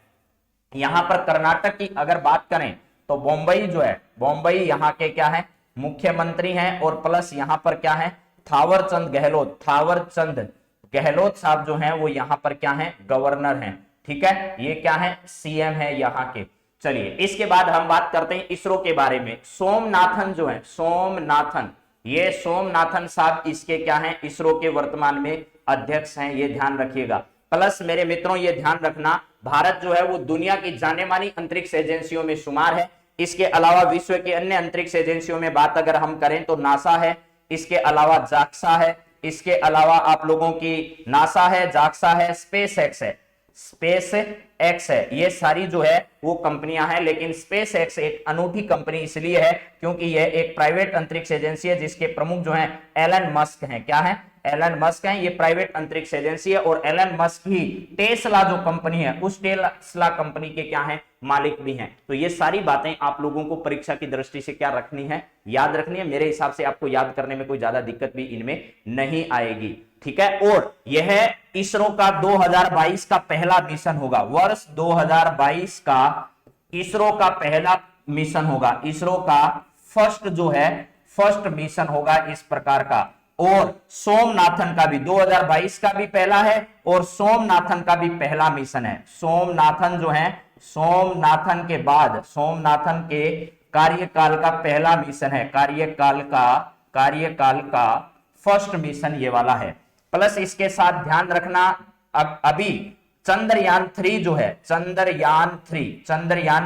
यहां पर कर्नाटक की अगर बात करें तो बॉम्बई जो है, बॉम्बई यहाँ के क्या है, मुख्यमंत्री हैं, और प्लस यहां पर क्या है, थावरचंद गहलोत, थावरचंद गहलोत साहब जो हैं वो यहां पर क्या हैं, गवर्नर हैं, ठीक है। ये क्या है, CM है यहाँ के। चलिए इसके बाद हम बात करते हैं इसरो के बारे में। सोमनाथन जो है, सोमनाथन, ये सोमनाथन साहब इसके क्या हैं, इसरो के वर्तमान में अध्यक्ष हैं, ये ध्यान रखिएगा। प्लस मेरे मित्रों ये ध्यान रखना, भारत जो है वो दुनिया की जाने मानी अंतरिक्ष एजेंसियों में शुमार है। इसके अलावा विश्व के अन्य अंतरिक्ष एजेंसियों में बात अगर हम करें तो नासा है, इसके अलावा जाक्सा है, इसके अलावा आप लोगों की नासा है, जाक्सा है, स्पेस एक्स है, स्पेस एक्स है, ये सारी जो है वो कंपनियां हैं। लेकिन स्पेस एक्स एक अनूठी कंपनी इसलिए है क्योंकि यह एक प्राइवेट अंतरिक्ष एजेंसी है जिसके प्रमुख जो हैं एलन मस्क हैं। क्या है, एलन मस्क हैं, ये प्राइवेट अंतरिक्ष एजेंसी है। और एलन मस्क ही टेस्ला जो कंपनी है उस टेस्ला कंपनी के क्या है, मालिक भी हैं। तो ये सारी बातें आप लोगों को परीक्षा की दृष्टि से क्या रखनी है, याद रखनी है। मेरे हिसाब से आपको याद करने में कोई ज्यादा दिक्कत भी इनमें नहीं आएगी, ठीक है। और यह इसरो का 2022 का पहला मिशन होगा, वर्ष वर्ष 2022 का इसरो का पहला मिशन होगा, इसरो का फर्स्ट मिशन होगा इस प्रकार का। और सोमनाथन का भी 2022 का भी पहला है और सोमनाथन का भी पहला मिशन है। सोमनाथन जो है, सोमनाथन के बाद, सोमनाथन के कार्यकाल का पहला मिशन है, कार्यकाल का फर्स्ट मिशन ये वाला है। प्लस इसके साथ ध्यान रखना अभी चंद्रयान 3 जो है, चंद्रयान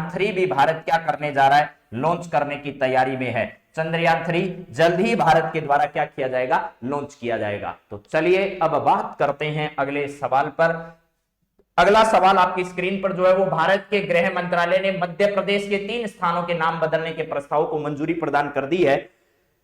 3 भी भारत क्या करने जा रहा है, लॉन्च करने की तैयारी में है। चंद्रयान 3 जल्द ही भारत के द्वारा क्या किया जाएगा, लॉन्च किया जाएगा। तो चलिए अब बात करते हैं अगले सवाल पर। अगला सवाल आपकी स्क्रीन पर जो है वो, भारत के गृह मंत्रालय ने मध्य प्रदेश के 3 स्थानों के नाम बदलने के प्रस्ताव को मंजूरी प्रदान कर दी है,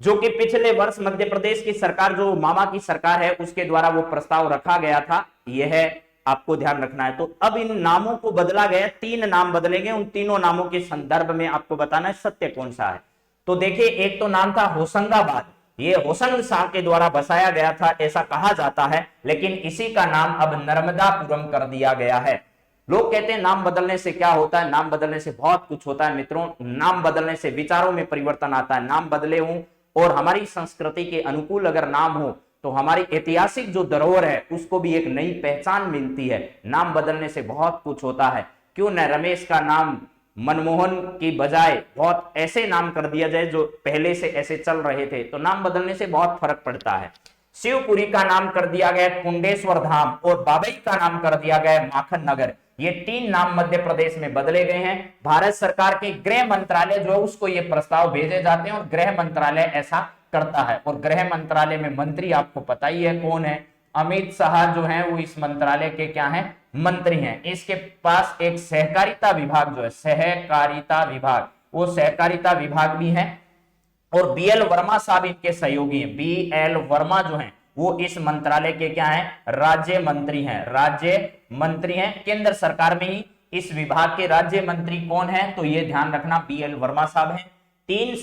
जो कि पिछले वर्ष मध्य प्रदेश की सरकार, जो मामा की सरकार है, उसके द्वारा वो प्रस्ताव रखा गया था। यह आपको ध्यान रखना है। तो अब इन नामों को बदला गया, 3 नाम बदले गए। उन तीनों नामों के संदर्भ में आपको बताना है सत्य कौन सा है। तो देखिए, एक तो नाम था होशंगाबाद, ये होशंग शाह के द्वारा बसाया गया था ऐसा कहा जाता है, लेकिन इसी का नाम अब नर्मदापुरम कर दिया गया है। लोग कहते हैं नाम बदलने से क्या होता है, नाम बदलने से बहुत कुछ होता है मित्रों। नाम बदलने से विचारों में परिवर्तन आता है। नाम बदले हूं और हमारी संस्कृति के अनुकूल अगर नाम हो तो हमारी ऐतिहासिक जो धरोहर है उसको भी एक नई पहचान मिलती है। नाम बदलने से बहुत कुछ होता है। क्यों न रमेश का नाम मनमोहन की बजाय बहुत ऐसे नाम कर दिया जाए जो पहले से ऐसे चल रहे थे। तो नाम बदलने से बहुत फर्क पड़ता है। शिवपुरी का नाम कर दिया गया कुंडेश्वर धाम और बाबई का नाम कर दिया गया माखन नगर। ये 3 नाम मध्य प्रदेश में बदले गए हैं। भारत सरकार के गृह मंत्रालय जो है उसको ये प्रस्ताव भेजे जाते हैं और गृह मंत्रालय ऐसा करता है। और गृह मंत्रालय में मंत्री आपको पता ही है कौन है, अमित शाह जो है वो इस मंत्रालय के क्या है, मंत्री हैं। इसके पास एक सहकारिता विभाग जो है, सहकारिता विभाग, वो सहकारिता विभाग भी है। और बीएल वर्मा साहब इनके सहयोगी हैं। बीएल वर्मा जो हैं वो इस मंत्रालय के क्या हैं, राज्य मंत्री हैं, राज्य मंत्री हैं। केंद्र सरकार में ही इस विभाग के राज्य मंत्री कौन है, तो ये ध्यान रखना बीएल वर्मा साहब हैं। 3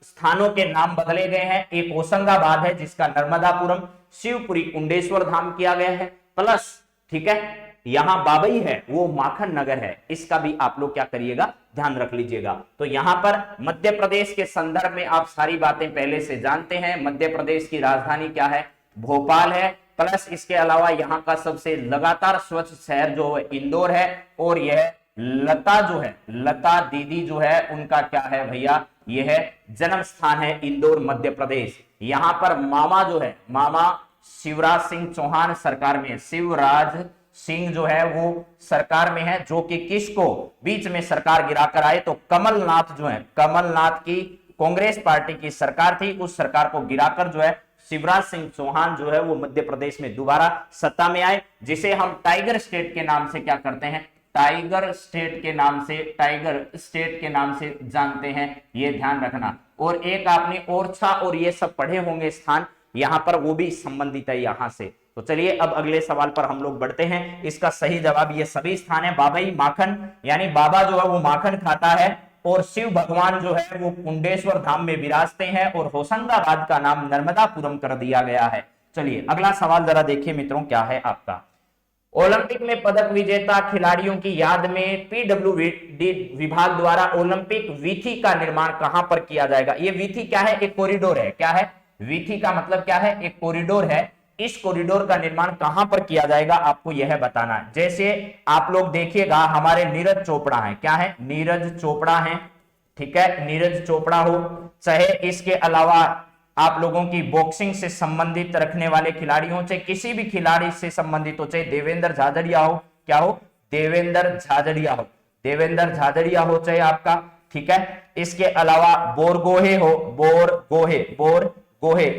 स्थानों के नाम बदले गए हैं। एक होशंगाबाद है जिसका नर्मदापुरम, शिवपुरी कुंडेश्वर धाम किया गया है, प्लस ठीक है यहां बाबई है वो माखन नगर है। इसका भी आप लोग क्या करिएगा, ध्यान रख लीजिएगा। तो यहां पर मध्य प्रदेश के संदर्भ में आप सारी बातें पहले से जानते हैं। मध्य प्रदेश की राजधानी क्या है, भोपाल है। प्लस इसके अलावा यहाँ का सबसे लगातार स्वच्छ शहर जो है इंदौर है। और यह लता जो है, लता दीदी जो है उनका क्या है भैया, यह जन्म स्थान है इंदौर मध्य प्रदेश। यहां पर मामा जो है, मामा शिवराज सिंह चौहान सरकार में, शिवराज सिंह जो है वो सरकार में है, जो कि किसको बीच में सरकार गिराकर आए, तो कमलनाथ जो है, कमलनाथ की कांग्रेस पार्टी की सरकार थी, उस सरकार को गिराकर जो है शिवराज सिंह चौहान जो है वो मध्य प्रदेश में दोबारा सत्ता में आए, जिसे हम टाइगर स्टेट के नाम से क्या करते हैं, टाइगर स्टेट के नाम से, टाइगर स्टेट के नाम से जानते हैं, ये ध्यान रखना। और एक आपने ओरछा और ये सब पढ़े होंगे स्थान, यहां पर वो भी संबंधित है यहां से। तो चलिए अब अगले सवाल पर हम लोग बढ़ते हैं। इसका सही जवाब ये सभी स्थान है। बाबई माखन, यानी बाबा जो है वो माखन खाता है और शिव भगवान जो है वो कुंडेश्वर धाम में विराजते हैं। और होशंगाबाद का नाम नर्मदापुरम कर दिया गया है। चलिए अगला सवाल जरा देखिए मित्रों, क्या है आपका। ओलंपिक में पदक विजेता खिलाड़ियों की याद में पीडब्ल्यूडी विभाग द्वारा ओलंपिक वीथी का निर्माण कहां पर किया जाएगा। ये वीथी क्या है, एक कॉरिडोर है। क्या है वीथी का मतलब, क्या है, एक कॉरिडोर है। इस कॉरिडोर का निर्माण कहां पर किया जाएगा आपको यह बताना है। जैसे आप लोग देखिएगा हमारे नीरज चोपड़ा है, क्या है, नीरज चोपड़ा है, ठीक है, नीरज चोपड़ा हो, चाहे इसके अलावा आप लोगों की बॉक्सिंग से संबंधित रखने वाले खिलाड़ी हो, चाहे किसी भी खिलाड़ी से संबंधित हो, चाहे देवेंद्र झाझड़िया हो, क्या हो, देवेंद्र झाझड़िया हो, देवेंद्र झाझड़िया हो चाहे आपका, ठीक है। इसके अलावा बोरगोहे हो, बोरगोहे,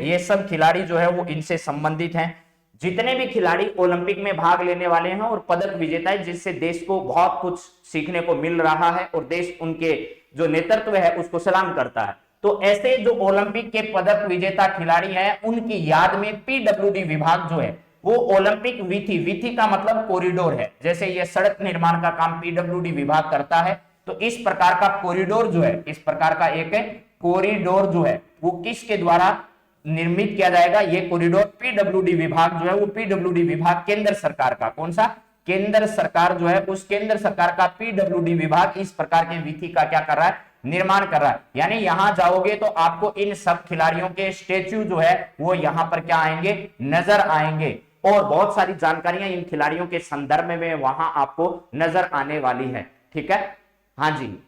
ये सब खिलाड़ी जो है वो इनसे संबंधित हैं। जितने भी खिलाड़ी ओलंपिक में भाग लेने वाले हैं और पदक विजेता है, जिससे देश को बहुत कुछ सीखने को मिल रहा है और देश उनके जो नेतृत्व है उसको सलाम करता है। तो ऐसे जो ओलंपिक के पदक विजेता खिलाड़ी हैं उनकी याद में पीडब्ल्यूडी विभाग जो है वो ओलंपिक वीथी, वीथी का मतलब कॉरिडोर है। जैसे ये सड़क निर्माण का काम पीडब्ल्यूडी विभाग करता है, तो इस प्रकार का कॉरिडोर जो है, इस प्रकार का एक कॉरिडोर जो है वो किसके द्वारा निर्मित किया जाएगा, ये कॉरिडोर पीडब्ल्यूडी विभाग जो है वो पीडब्ल्यूडी विभाग केंद्र सरकार का, कौन सा, केंद्र सरकार जो है उस केंद्र सरकार का पीडब्ल्यूडी विभाग इस प्रकार के विधि का क्या कर रहा है, निर्माण कर रहा है। यानी यहां जाओगे तो आपको इन सब खिलाड़ियों के स्टेच्यू जो है वो यहां पर क्या आएंगे, नजर आएंगे और बहुत सारी जानकारियां इन खिलाड़ियों के संदर्भ में वहां आपको नजर आने वाली है। ठीक है, हाँ जी,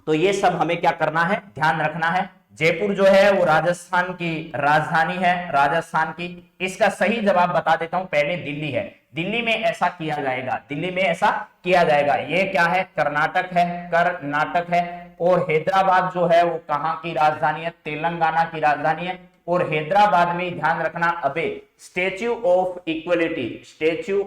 तो ये सब हमें क्या करना है, ध्यान रखना है। जयपुर जो है वो राजस्थान की राजधानी है, राजस्थान की। इसका सही जवाब बता देता हूं, पहले दिल्ली है। दिल्ली में ऐसा किया जाएगा, दिल्ली में ऐसा किया जाएगा। ये क्या है, कर्नाटक है, कर्नाटक है। और हैदराबाद जो है वो कहां की राजधानी है, तेलंगाना की राजधानी है। और हैदराबाद में ध्यान रखना, अबे statue of equality, statue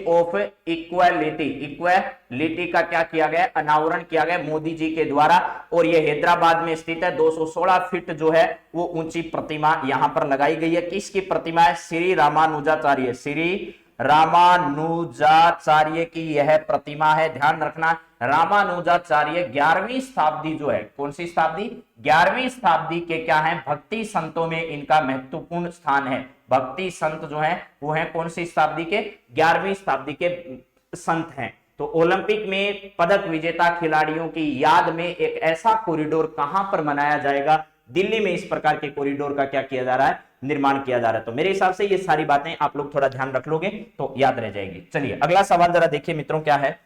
of equality का क्या किया गया, अनावरण किया गया मोदी जी के द्वारा। और ये हैदराबाद में स्थित है। 216 फीट जो है वो ऊंची प्रतिमा यहां पर लगाई गई है। किसकी प्रतिमा है, श्री रामानुजाचार्य, श्री रामानुजाचार्य की यह प्रतिमा है। ध्यान रखना, रामानुजाचार्य 11वीं शताब्दी जो है, कौन सी शताब्दी, 11वीं शताब्दी के क्या है, भक्ति संतों में इनका महत्वपूर्ण स्थान है। भक्ति संत जो है वो है कौन सी शताब्दी के, 11वीं शताब्दी के संत हैं। तो ओलंपिक में पदक विजेता खिलाड़ियों की याद में एक ऐसा कॉरिडोर कहां पर बनाया जाएगा, दिल्ली में इस प्रकार के कॉरिडोर का क्या किया जा रहा है, निर्माण किया जा रहा है। तो मेरे हिसाब से ये सारी बातें आप लोग थोड़ा ध्यान रख लोगे तो याद रह जाएगी। चलिए अगला सवाल जरा देखिए मित्रों, क्या है,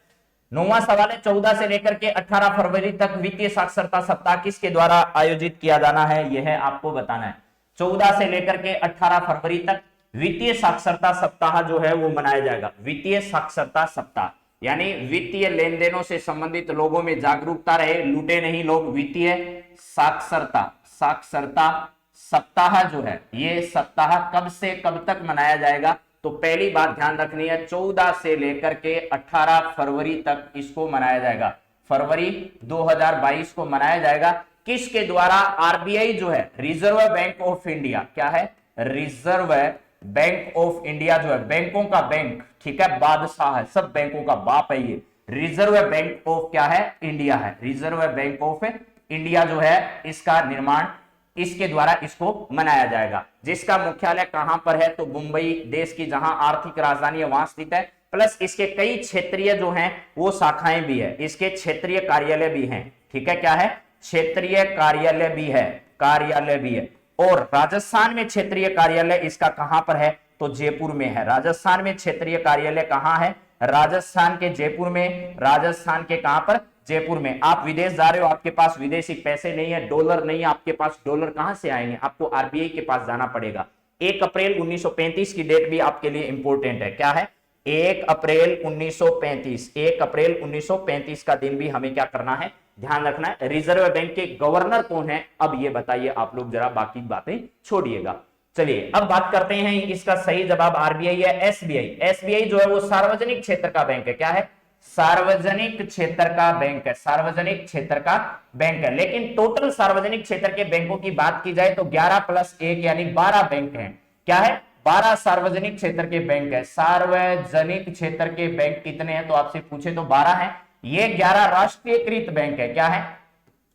9वां सवाल है, 14 से लेकर के 18 फरवरी तक वित्तीय साक्षरता सप्ताह किसके द्वारा आयोजित किया जाना है, यह है आपको बताना है। 14 से लेकर के 18 फरवरी तक वित्तीय साक्षरता सप्ताह जो है वो मनाया जाएगा। वित्तीय साक्षरता सप्ताह यानी वित्तीय लेन देनों से संबंधित लोगों में जागरूकता रहे, लूटे नहीं लोग। वित्तीय साक्षरता सप्ताह जो है, ये सप्ताह कब से कब तक मनाया जाएगा, तो पहली बात ध्यान रखनी है, 14 से लेकर के 18 फरवरी तक इसको मनाया जाएगा। फरवरी 2022 को मनाया जाएगा। किसके द्वारा, आरबीआई जो है, रिजर्व बैंक ऑफ इंडिया, क्या है, रिजर्व बैंक ऑफ इंडिया जो है, बैंकों का बैंक, ठीक है, बादशाह है, सब बैंकों का बाप है ये। रिजर्व बैंक ऑफ क्या है, इंडिया है। रिजर्व बैंक ऑफ इंडिया जो है, इसका निर्माण, इसके द्वारा इसको मनाया जाएगा। जिसका मुख्यालय कहां पर है, तो मुंबई, देश की जहां आर्थिक राजधानी है वहां स्थित है। प्लस इसके कई क्षेत्रीय जो हैं वो शाखाएं भी है, इसके क्षेत्रीय कार्यालय भी हैं। ठीक है, क्या है, क्षेत्रीय कार्यालय भी है, कार्यालय भी है। और राजस्थान में क्षेत्रीय कार्यालय इसका कहां पर है, तो जयपुर में है। राजस्थान में क्षेत्रीय कार्यालय कहां है, राजस्थान के जयपुर में। राजस्थान के कहां पर, जयपुर में। आप विदेश जा रहे हो, आपके पास विदेशी पैसे नहीं है, डॉलर नहीं है आपके पास, डॉलर कहां से आएंगे, आपको आरबीआई के पास जाना पड़ेगा। 1 अप्रैल 1935 की डेट भी आपके लिए इंपॉर्टेंट है। क्या है, 1 अप्रैल 1935, 1 अप्रैल 1935 का दिन भी हमें क्या करना है, ध्यान रखना है। रिजर्व बैंक के गवर्नर कौन है, अब ये बताइए आप लोग, जरा बाकी बातें छोड़िएगा। चलिए अब बात करते हैं, इसका सही जवाब आरबीआई है, एसबीआई। एसबीआई जो है वो सार्वजनिक क्षेत्र का बैंक है। क्या है, सार्वजनिक क्षेत्र का बैंक है, सार्वजनिक क्षेत्र का बैंक है। लेकिन टोटल सार्वजनिक क्षेत्र के बैंकों की बात की जाए तो 11 + 1 यानी 12 बैंक हैं। क्या है, 12 सार्वजनिक क्षेत्र के बैंक है। सार्वजनिक क्षेत्र के बैंक कितने हैं, तो आपसे पूछे तो 12 हैं। ये 11 राष्ट्रीयकृत बैंक है। क्या है,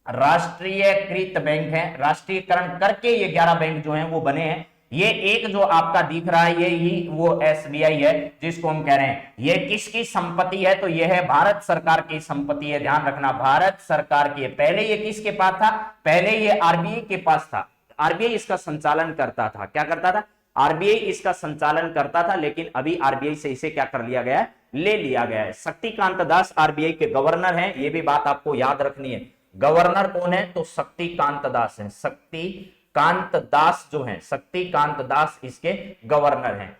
राष्ट्रीयकृत बैंक है, राष्ट्रीयकरण करके ये 11 बैंक जो हैं वो बने हैं। ये एक जो आपका दिख रहा है, ये ही वो एसबीआई है जिसको हम कह रहे हैं। ये किसकी संपत्ति है, तो ये है भारत सरकार की संपत्ति है। ध्यान रखना, भारत सरकार की है। पहले ये किसके पास था, पहले ये आरबीआई के पास था। आरबीआई इसका संचालन करता था। क्या करता था, आरबीआई इसका संचालन करता था, लेकिन अभी आरबीआई से इसे क्या कर लिया गया है, ले लिया गया है। शक्तिकांत दास आरबीआई के गवर्नर हैं, ये भी बात आपको याद रखनी है। गवर्नर कौन है, तो शक्तिकांत दास है। शक्तिकांत दास जो है, शक्तिकांत दास इसके गवर्नर हैं।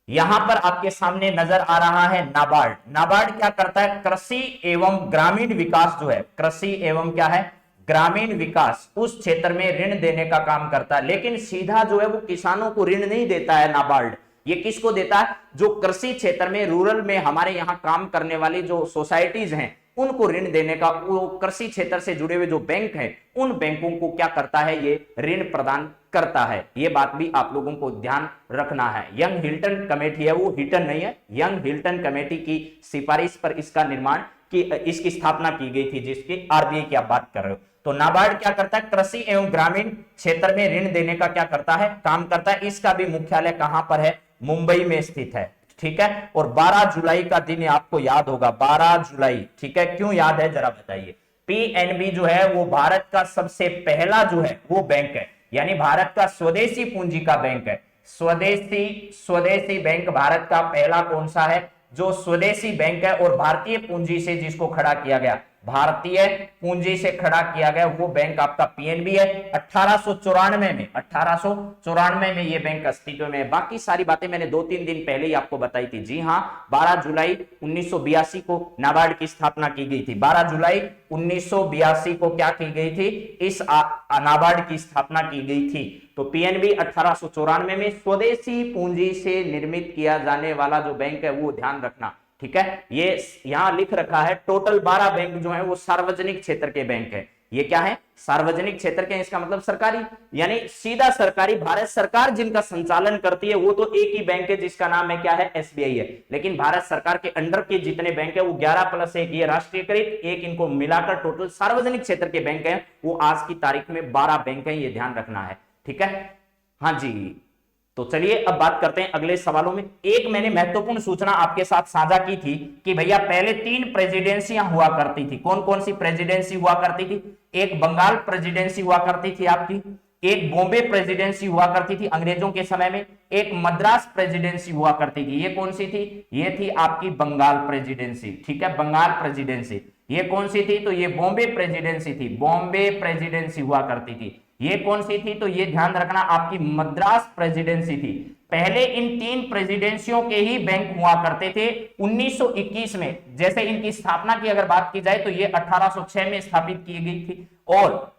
यहां पर आपके सामने नजर आ रहा है नाबार्ड। नाबार्ड क्या करता है, कृषि एवं ग्रामीण विकास जो है, कृषि एवं क्या है, ग्रामीण विकास, उस क्षेत्र में ऋण देने का काम करता है। लेकिन सीधा जो है वो किसानों को ऋण नहीं देता है नाबार्ड। ये किसको देता है, जो कृषि क्षेत्र में, रूरल में हमारे यहाँ काम करने वाली जो सोसाइटीज हैं उनको ऋण देने का, वो कृषि क्षेत्र से जुड़े हुए जो बैंक हैं उन बैंकों को क्या करता है, ये ऋण प्रदान करता है। ये बात भी आप लोगों को ध्यान रखना है। यंग हिल्टन कमेटी है, वो हिल्टन नहीं है, यंग हिल्टन कमेटी की सिफारिश पर इसका निर्माण की, इसकी स्थापना की गई थी, जिसकी आरबीआई की आप बात कर रहे हो। तो नाबार्ड क्या करता है, कृषि एवं ग्रामीण क्षेत्र में ऋण देने का क्या करता है, काम करता है। इसका भी मुख्यालय कहां पर है, मुंबई में स्थित है। ठीक है। और 12 जुलाई का दिन आपको याद होगा, 12 जुलाई, ठीक है। क्यों याद है जरा बताइए। पीएनबी जो है वो भारत का सबसे पहला जो है वो बैंक है, यानी भारत का स्वदेशी पूंजी का बैंक है। स्वदेशी बैंक भारत का पहला कौन सा है जो स्वदेशी बैंक है और भारतीय पूंजी से जिसको खड़ा किया गया, भारतीय पूंजी से खड़ा किया गया वो बैंक आपका पीएनबी है। 1894 में ये बैंक अस्तित्व में है। बाकी सारी बातें मैंने 2-3 दिन पहले ही आपको बताई थी। जी हां, 12 जुलाई 1982 को नाबार्ड की स्थापना की गई थी। 12 जुलाई 1982 को क्या की गई थी, इस नाबार्ड की स्थापना की गई थी। तो पीएनबी 1894 में स्वदेशी पूंजी से निर्मित किया जाने वाला जो बैंक है वो ध्यान रखना, ठीक है। ये यहां लिख रखा है टोटल 12 बैंक जो है वो सार्वजनिक क्षेत्र के बैंक है। ये क्या है, सार्वजनिक क्षेत्र के, इसका मतलब सरकारी, यानी सीधा सरकारी, भारत सरकार जिनका संचालन करती है। वो तो एक ही बैंक है जिसका नाम है क्या है, एसबीआई है। लेकिन भारत सरकार के अंडर के जितने बैंक है वो 11+1 ये राष्ट्रीयकृत, एक इनको मिलाकर टोटल सार्वजनिक क्षेत्र के बैंक है वो आज की तारीख में 12 बैंक है, ये ध्यान रखना है, ठीक है। हाँ जी, तो चलिए अब बात करते हैं अगले सवालों में। एक मैंने महत्वपूर्ण सूचना आपके साथ साझा की थी कि भैया पहले 3 प्रेसिडेंसियां हुआ करती थी। कौन कौन सी प्रेसिडेंसी हुआ करती थी, एक बंगाल प्रेसिडेंसी हुआ करती थी आपकी, एक बॉम्बे प्रेसिडेंसी हुआ करती थी अंग्रेजों के समय में, एक मद्रास प्रेसिडेंसी हुआ करती थी। ये कौन सी थी, ये थी आपकी बंगाल प्रेसिडेंसी, ठीक है, बंगाल प्रेसिडेंसी। ये कौन सी थी, तो ये बॉम्बे प्रेसिडेंसी थी, बॉम्बे प्रेसिडेंसी हुआ करती थी। ये कौन सी थी, तो ये ध्यान रखना आपकी मद्रास प्रेसिडेंसी थी। पहले इन 3 प्रेसिडेंसियों के ही बैंक हुआ करते थे। 1921 में जैसे इनकी स्थापना की अगर बात की जाए तो ये 1806 में स्थापित की गई थी, और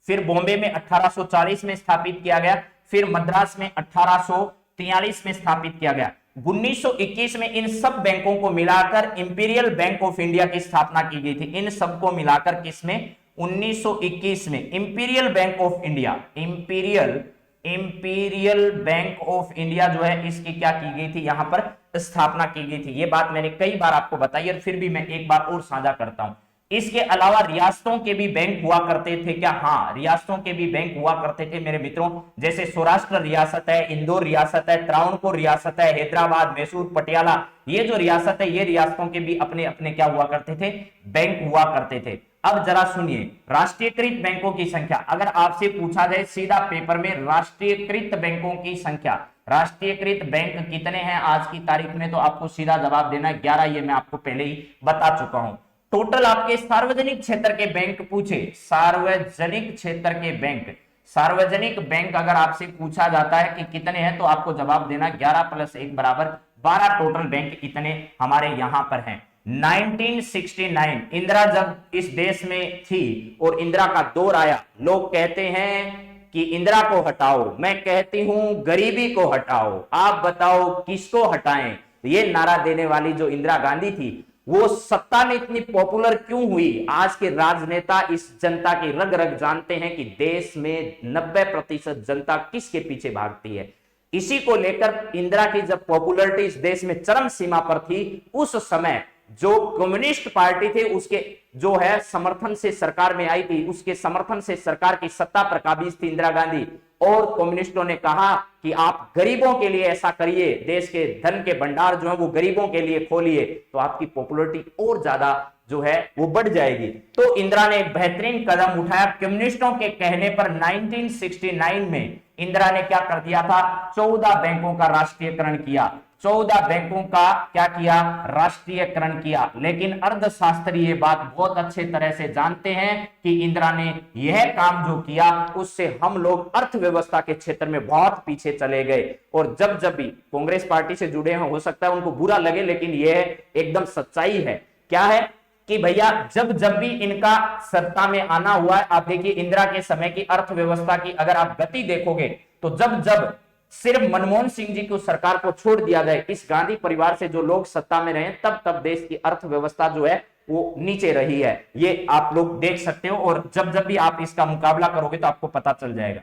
फिर बॉम्बे में 1840 में स्थापित किया गया, फिर मद्रास में 1843 में स्थापित किया गया। 1921 में इन सब बैंकों को मिलाकर इंपीरियल बैंक ऑफ इंडिया की स्थापना की गई थी। इन सबको मिलाकर किसमें, 1921 में imperial bank of India, imperial bank of India जो है इसकी क्या की गई थी, यहां पर स्थापना की गई थी। ये बात मैंने कई बार आपको बताई और फिर भी मैं एक बार और साझा करता हूं। इसके अलावा रियासतों के भी बैंक हुआ करते थे क्या, हाँ, रियासतों के भी बैंक हुआ करते थे मेरे मित्रों। जैसे सौराष्ट्र रियासत है, इंदौर रियासत है, त्रावणकोर रियासत है, हैदराबाद, मैसूर, पटियाला, ये जो रियासत है ये रियासतों के भी अपने अपने क्या हुआ करते थे, बैंक हुआ करते थे। अब जरा सुनिए, राष्ट्रीयकृत बैंकों की संख्या, अगर आपसे पूछा जाए सीधा पेपर में राष्ट्रीयकृत बैंकों की संख्या, राष्ट्रीयकृत बैंक कितने हैं आज की तारीख में, तो आपको सीधा जवाब देना है 11। ये मैं आपको पहले ही बता चुका हूं। टोटल आपके सार्वजनिक क्षेत्र के बैंक पूछे, सार्वजनिक क्षेत्र के बैंक, सार्वजनिक बैंक अगर आपसे पूछा जाता है कि कितने हैं तो आपको जवाब देना 11+1 बराबर 12 टोटल बैंक इतने हमारे यहां पर हैं। 1969 इंदिरा जब इस देश में थी और इंदिरा का दौर आया, लोग कहते हैं कि इंदिरा को हटाओ, मैं कहती हूं गरीबी को हटाओ, आप बताओ किसको हटाएं। ये नारा देने वाली जो इंदिरा गांधी थी वो सत्ता में इतनी पॉपुलर क्यों हुई, आज के राजनेता इस जनता की रग रग जानते हैं कि देश में 90% जनता किसके पीछे भागती है। इसी को लेकर इंदिरा की जब पॉपुलैरिटी इस देश में चरम सीमा पर थी, उस समय जो कम्युनिस्ट पार्टी थे उसके जो है समर्थन से सरकार में आई थी, उसके समर्थन से सरकार की सत्ता पर काबिज थी इंदिरा गांधी, और कम्युनिस्टों ने कहा कि आप गरीबों के लिए ऐसा करिए, देश के धन के भंडार जो है वो गरीबों के लिए खोलिए, तो आपकी पॉपुलैरिटी और ज्यादा जो है वो बढ़ जाएगी। तो इंदिरा ने एक बेहतरीन कदम उठाया। कम्युनिस्टों के कहने पर 1969 में इंदिरा ने क्या कर दिया था, 14 बैंकों का राष्ट्रीयकरण किया, 14 बैंकों का क्या किया, राष्ट्रीयकरण किया। लेकिन अर्थशास्त्री ये बात बहुत अच्छे तरह से जानते हैं कि इंदिरा ने यह काम जो किया उससे हम लोग अर्थव्यवस्था के क्षेत्र में बहुत पीछे चले गए। और जब जब भी कांग्रेस पार्टी से जुड़े हैं, हो सकता है उनको बुरा लगे, लेकिन यह एकदम सच्चाई है। क्या है कि भैया जब जब भी इनका सत्ता में आना हुआ है, आप देखिए इंदिरा के समय की अर्थव्यवस्था की अगर आप गति देखोगे तो जब जब सिर्फ मनमोहन सिंह जी को सरकार को छोड़ दिया जाए, इस गांधी परिवार से जो लोग सत्ता में रहे, तब तब देश की अर्थव्यवस्था जो है वो नीचे रही है। ये आप लोग देख सकते हो, और जब जब भी आप इसका मुकाबला करोगे तो आपको पता चल जाएगा।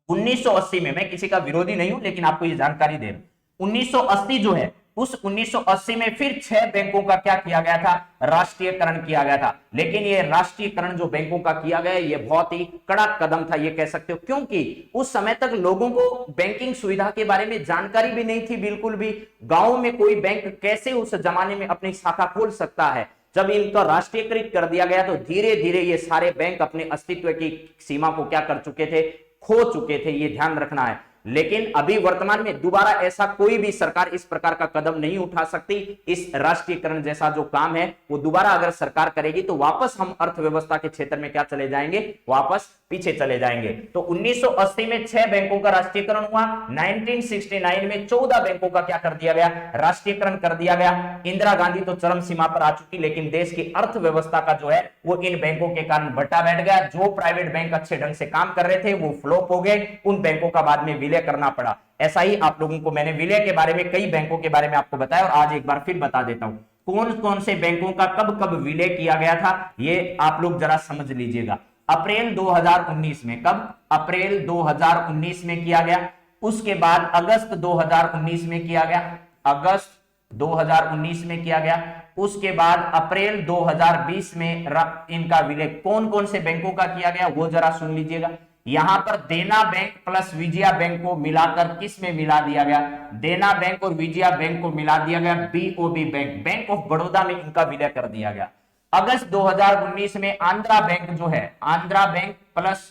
1980 में, मैं किसी का विरोधी नहीं हूं लेकिन आपको ये जानकारी दे रहा हूं, 1980 जो है उस 1980 में फिर 6 बैंकों का क्या किया गया था, राष्ट्रीयकरण किया गया था। लेकिन ये राष्ट्रीयकरण जो बैंकों का किया गया, ये बहुत ही कड़ा कदम था, ये कह सकते हो, क्योंकि उस समय तक लोगों को बैंकिंग सुविधा के बारे में जानकारी भी नहीं थी बिल्कुल भी। गांव में कोई बैंक कैसे उस जमाने में अपनी शाखा खोल सकता है। जब इनका राष्ट्रीयकृत कर दिया गया तो धीरे धीरे ये सारे बैंक अपने अस्तित्व की सीमा को क्या कर चुके थे, खो चुके थे, ये ध्यान रखना है। लेकिन अभी वर्तमान में दोबारा ऐसा कोई भी सरकार इस प्रकार का कदम नहीं उठा सकती। इस राष्ट्रीयकरण जैसा जो काम है वो दोबारा अगर सरकार करेगी तो वापस हम अर्थव्यवस्था के क्षेत्र में क्या चले जाएंगे, वापस पीछे चले जाएंगे। तो 1980 में 6 बैंकों का राष्ट्रीयकरण हुआ। 1969 में 14 बैंकों का क्या कर दिया गया, राष्ट्रीयकरण कर दिया गया। इंदिरा गांधी तो चरम सीमा पर आ चुकी, लेकिन देश की अर्थव्यवस्था का जो है वो इन बैंकों के कारण भट्टा बैठ गया। जो प्राइवेट बैंक अच्छे ढंग से काम कर रहे थे वो फ्लॉप हो गए, उन बैंकों का बाद में विलय करना पड़ा। ऐसा ही आप लोगों को मैंने विलय के बारे में, कई बैंकों के बारे में आपको बताया, और आज एक बार फिर बता देता हूं कौन कौन से बैंकों का कब कब विलय किया गया था, ये आप लोग जरा समझ लीजिएगा। अप्रैल 2019 में, कब, अप्रैल 2019 में किया गया। उसके बाद अगस्त 2019 में किया गया, अगस्त 2019 में किया गया। उसके बाद अप्रैल 2020 में इनका विलय कौन कौन से बैंकों का किया गया वो जरा सुन लीजिएगा। यहां पर देना बैंक प्लस विजया बैंक को मिलाकर किस में मिला दिया गया, देना बैंक और विजया बैंक को मिला दिया गया BOB bank, bank of Baroda में इनका विलय कर दिया गया। अगस्त 2019 में आंध्रा बैंक जो है, आंध्रा बैंक प्लस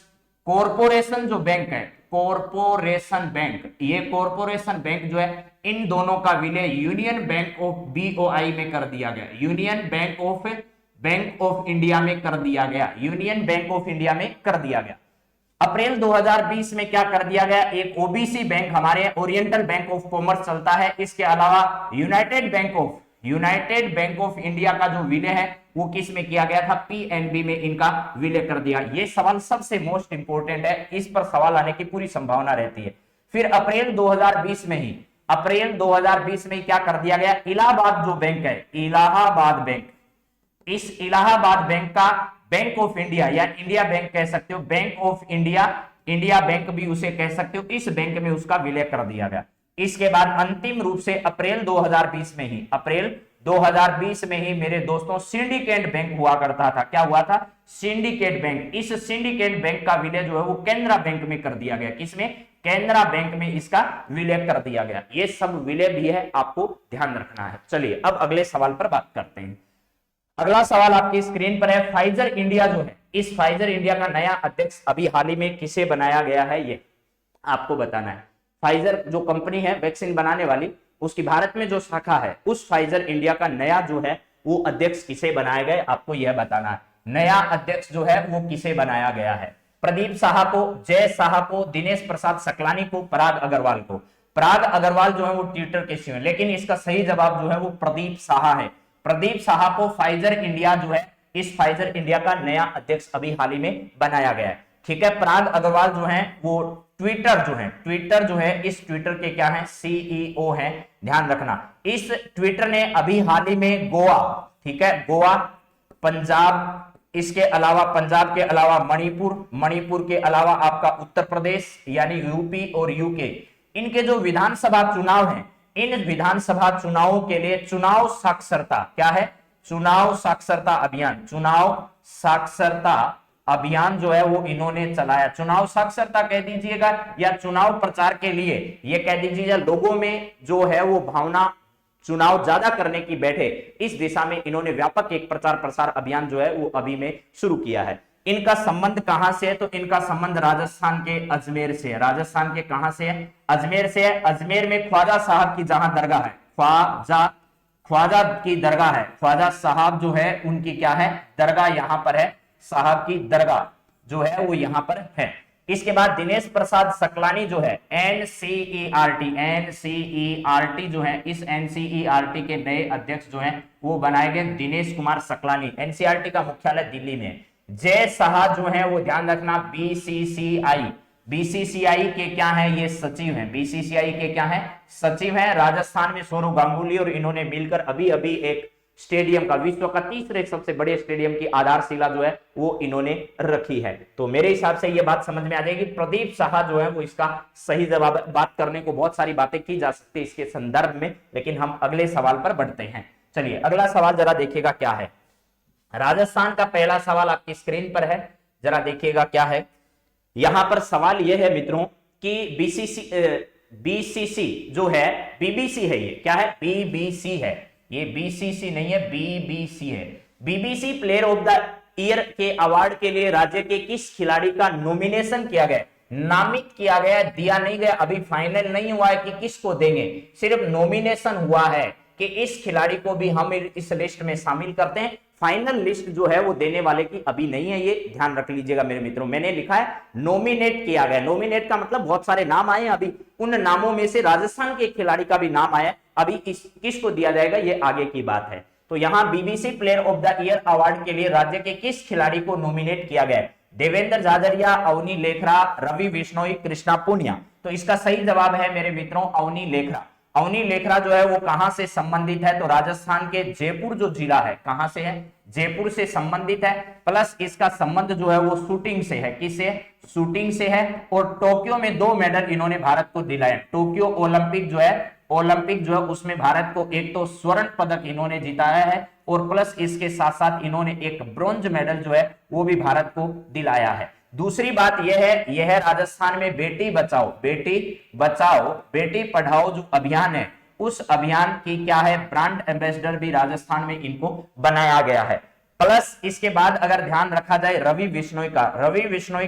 कॉरपोरेशन जो बैंक है, कॉरपोरेशन बैंक, ये कॉरपोरेशन बैंक जो है, इन दोनों का विलय यूनियन बैंक ऑफ बीओआई में कर दिया गया, यूनियन बैंक ऑफ इंडिया में कर दिया गया, यूनियन बैंक ऑफ इंडिया में कर दिया गया। अप्रैल 2020 में क्या कर दिया गया, एक ओबीसी बैंक हमारे ओरिएंटल बैंक ऑफ कॉमर्स चलता है, इसके अलावा यूनाइटेड बैंक ऑफ इंडिया का जो विलय है वो किस में किया गया था, पीएनबी में इनका विलय कर दिया। ये सवाल सबसे मोस्ट इंपोर्टेंट है, इस पर सवाल आने की पूरी संभावना रहती है। फिर अप्रैल 2020 में ही, अप्रैल 2020 में क्या कर दिया गया, इलाहाबाद जो बैंक है, इलाहाबाद बैंक, इस इलाहाबाद बैंक का बैंक ऑफ इंडिया या इंडिया बैंक कह सकते हो, bank of India, India bank भी उसे कह सकते हो, इस बैंक में उसका विलय कर दिया गया। इसके बाद अंतिम रूप से अप्रैल 2020 में ही, अप्रैल 2020 में ही मेरे दोस्तों सिंडिकेट बैंक हुआ करता था। क्या हुआ था, सिंडिकेट बैंक। इस सिंडिकेट बैंक का विलय जो है वो केनरा बैंक में कर दिया गया, किसमें, केनरा बैंक में इसका विलय कर दिया गया। ये सब विलय भी है, आपको ध्यान रखना है। चलिए अब अगले सवाल पर बात करते हैं। अगला सवाल आपकी स्क्रीन पर है, फाइजर इंडिया जो है, इस फाइजर इंडिया का नया अध्यक्ष अभी हाल ही में किसे बनाया गया है, ये आपको बताना है। फाइजर जो कंपनी है वैक्सीन बनाने वाली, उसकी भारत में जो शाखा है, उस फाइजर इंडिया का नया जो है वो अध्यक्ष किसे बनाया गया, आपको यह बताना है। नया अध्यक्ष जो है वो किसे बनाया गया है, प्रदीप साहा को, जय साहा को, दिनेश प्रसाद सकलानी को, पराग अग्रवाल को। पराग अग्रवाल जो है वो ट्विटर के सीईओ, लेकिन इसका सही जवाब जो है वो प्रदीप साहा है। प्रदीप साहा को फाइजर इंडिया जो है, इस फाइजर इंडिया का नया अध्यक्ष अभी हाल ही में बनाया गया है। ठीक है, पराग अग्रवाल जो है वो ट्विटर जो है इस ट्विटर के क्या है, सीईओ हैं, ध्यान रखना। इस ट्विटर ने अभी हाल ही में गोवा, ठीक है, गोवा, पंजाब, इसके अलावा पंजाब के अलावा मणिपुर के अलावा आपका उत्तर प्रदेश यानी यूपी और यूके, इनके जो विधानसभा चुनाव हैं, इन विधानसभा चुनावों के लिए चुनाव साक्षरता, क्या है, चुनाव साक्षरता अभियान, चुनाव साक्षरता अभियान जो है वो इन्होंने चलाया। चुनाव साक्षरता कह दीजिएगा या चुनाव प्रचार के लिए ये कह दीजिएगा, लोगों में जो है वो भावना चुनाव ज्यादा करने की बैठे, इस दिशा में इन्होंने व्यापक एक प्रचार प्रसार अभियान जो है वो अभी में शुरू किया है। इनका संबंध कहां से है, तो इनका संबंध राजस्थान के अजमेर से है। राजस्थान के कहां से है, अजमेर से है। अजमेर में ख्वाजा साहब की जहां दरगाह है, ख्वाजा की दरगाह है, ख्वाजा साहब जो है उनकी क्या है, दरगाह यहां पर है, साहब की दरगाह जो है वो यहां पर है। इसके बाद दिनेश प्रसाद सकलानी जो है, एनसीईआरटी जो है, इस एनसीईआरटी के नए अध्यक्ष जो हैं वो बनाए गए दिनेश कुमार सकलानी। एनसीईआरटी का मुख्यालय दिल्ली में। जय शाह जो है वो ध्यान रखना बीसीसीआई के क्या है, ये सचिव हैं, बीसीसीआई के क्या है, सचिव हैं। राजस्थान में सौरव गांगुली और इन्होंने मिलकर अभी अभी एक स्टेडियम का, विश्व का तीसरे सबसे बड़े स्टेडियम की आधारशिला जो है वो इन्होंने रखी है। तो मेरे हिसाब से ये बात समझ में आ जाएगी। प्रदीप साहा जो है वो इसका सही जवाब। बात करने को बहुत सारी बातें की जा सकती है इसके संदर्भ में, लेकिन हम अगले सवाल पर बढ़ते हैं। चलिए अगला सवाल जरा देखिएगा क्या है। राजस्थान का पहला सवाल आपकी स्क्रीन पर है, जरा देखिएगा क्या है। यहां पर सवाल यह है मित्रों कि बीसीसी जो है, बीबीसी है, ये क्या है, बीबीसी है, ये बीसीसी नहीं है, बीबीसी है। BBC player of the year के अवार्ड के लिए राज्य के किस खिलाड़ी का नॉमिनेशन किया गया, नामित किया गया, दिया नहीं गया, अभी फाइनल नहीं हुआ है कि किसको देंगे, सिर्फ नॉमिनेशन हुआ है कि इस खिलाड़ी को भी हम इस लिस्ट में शामिल करते हैं। फाइनल लिस्ट जो है वो देने वाले की अभी नहीं है, ये ध्यान रख लीजिएगा मेरे मित्रों। मैंने लिखा है नॉमिनेट किया गया, नॉमिनेट का मतलब बहुत सारे नाम आए, अभी उन नामों में से राजस्थान के खिलाड़ी का भी नाम आया, अभी किसको दिया जाएगा ये आगे की बात है। तो यहाँ BBC player of the year award के लिए राज्य के किस खिलाड़ी को नॉमिनेट किया गया? देवेंद्र झाझड़िया, अवनी लेखरा, रवि बिश्नोई, कृष्णा पुनिया। तो इसका सही जवाब है मेरे मित्रों अवनी लेखरा। अवनी लेखरा जो है वो कहां से संबंधित है? तो राजस्थान के जयपुर जो जिला है, कहां से है? जयपुर से संबंधित है। प्लस इसका संबंध जो है वो शूटिंग से है। किससे? शूटिंग से है। और टोक्यो में 2 मेडल इन्होंने भारत को दिलाए। टोक्यो ओलंपिक जो है उसमें भारत को एक तो स्वर्ण पदक इन्होंने जिताया है और प्लस इसके साथ साथ इन्होंने एक ब्रॉन्ज मेडल जो है वो भी भारत को दिलाया है। दूसरी बात यह है राजस्थान में बेटी बचाओ बेटी पढ़ाओ जो अभियान है, उस अभियान की क्या है, ब्रांड एम्बेसडर भी राजस्थान में इनको बनाया गया है। प्लस इसके बाद अगर ध्यान रखा जाए रवि बिश्नोई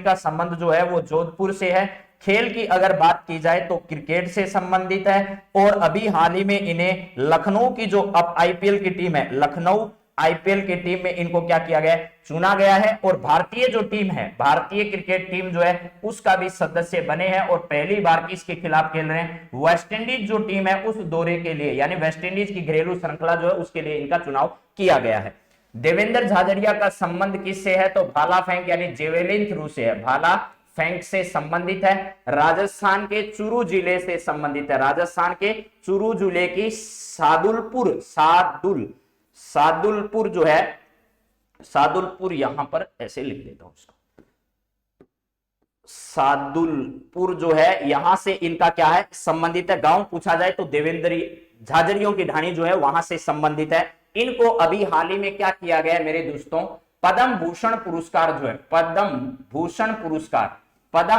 का संबंध जो है वो जोधपुर से है। खेल की अगर बात की जाए तो क्रिकेट से संबंधित है और अभी हाल ही में इन्हें लखनऊ की जो अब आईपीएल की टीम है, लखनऊ आईपीएल की टीम में इनको क्या किया गया है, चुना गया है। और भारतीय जो टीम है, भारतीय क्रिकेट टीम जो है उसका भी सदस्य बने हैं और पहली बार किसके खिलाफ खेल रहे हैं? वेस्ट इंडीज जो टीम है उस दौरे के लिए, यानी वेस्ट इंडीज की घरेलू श्रृंखला जो है उसके लिए इनका चुनाव किया गया है। देवेंद्र झाझड़िया का संबंध किससे है? तो भाला फेंक यानी जेवेलिन थ्रू से है, भाला फेंक से संबंधित है। राजस्थान के चूरू जिले से संबंधित है, राजस्थान के चूरू जिले की सादुलपुर जो है, सादुलपुर यहां पर ऐसे लिख देता हूं उसको, सादुलपुर जो है यहां से इनका क्या है, संबंधित है। गांव पूछा जाए तो देवेंद्र झाझड़ियों की ढाणी जो है वहां से संबंधित है। इनको अभी हाल ही में क्या किया गया मेरे दोस्तों, पद्म भूषण पुरस्कार जो है, पद्म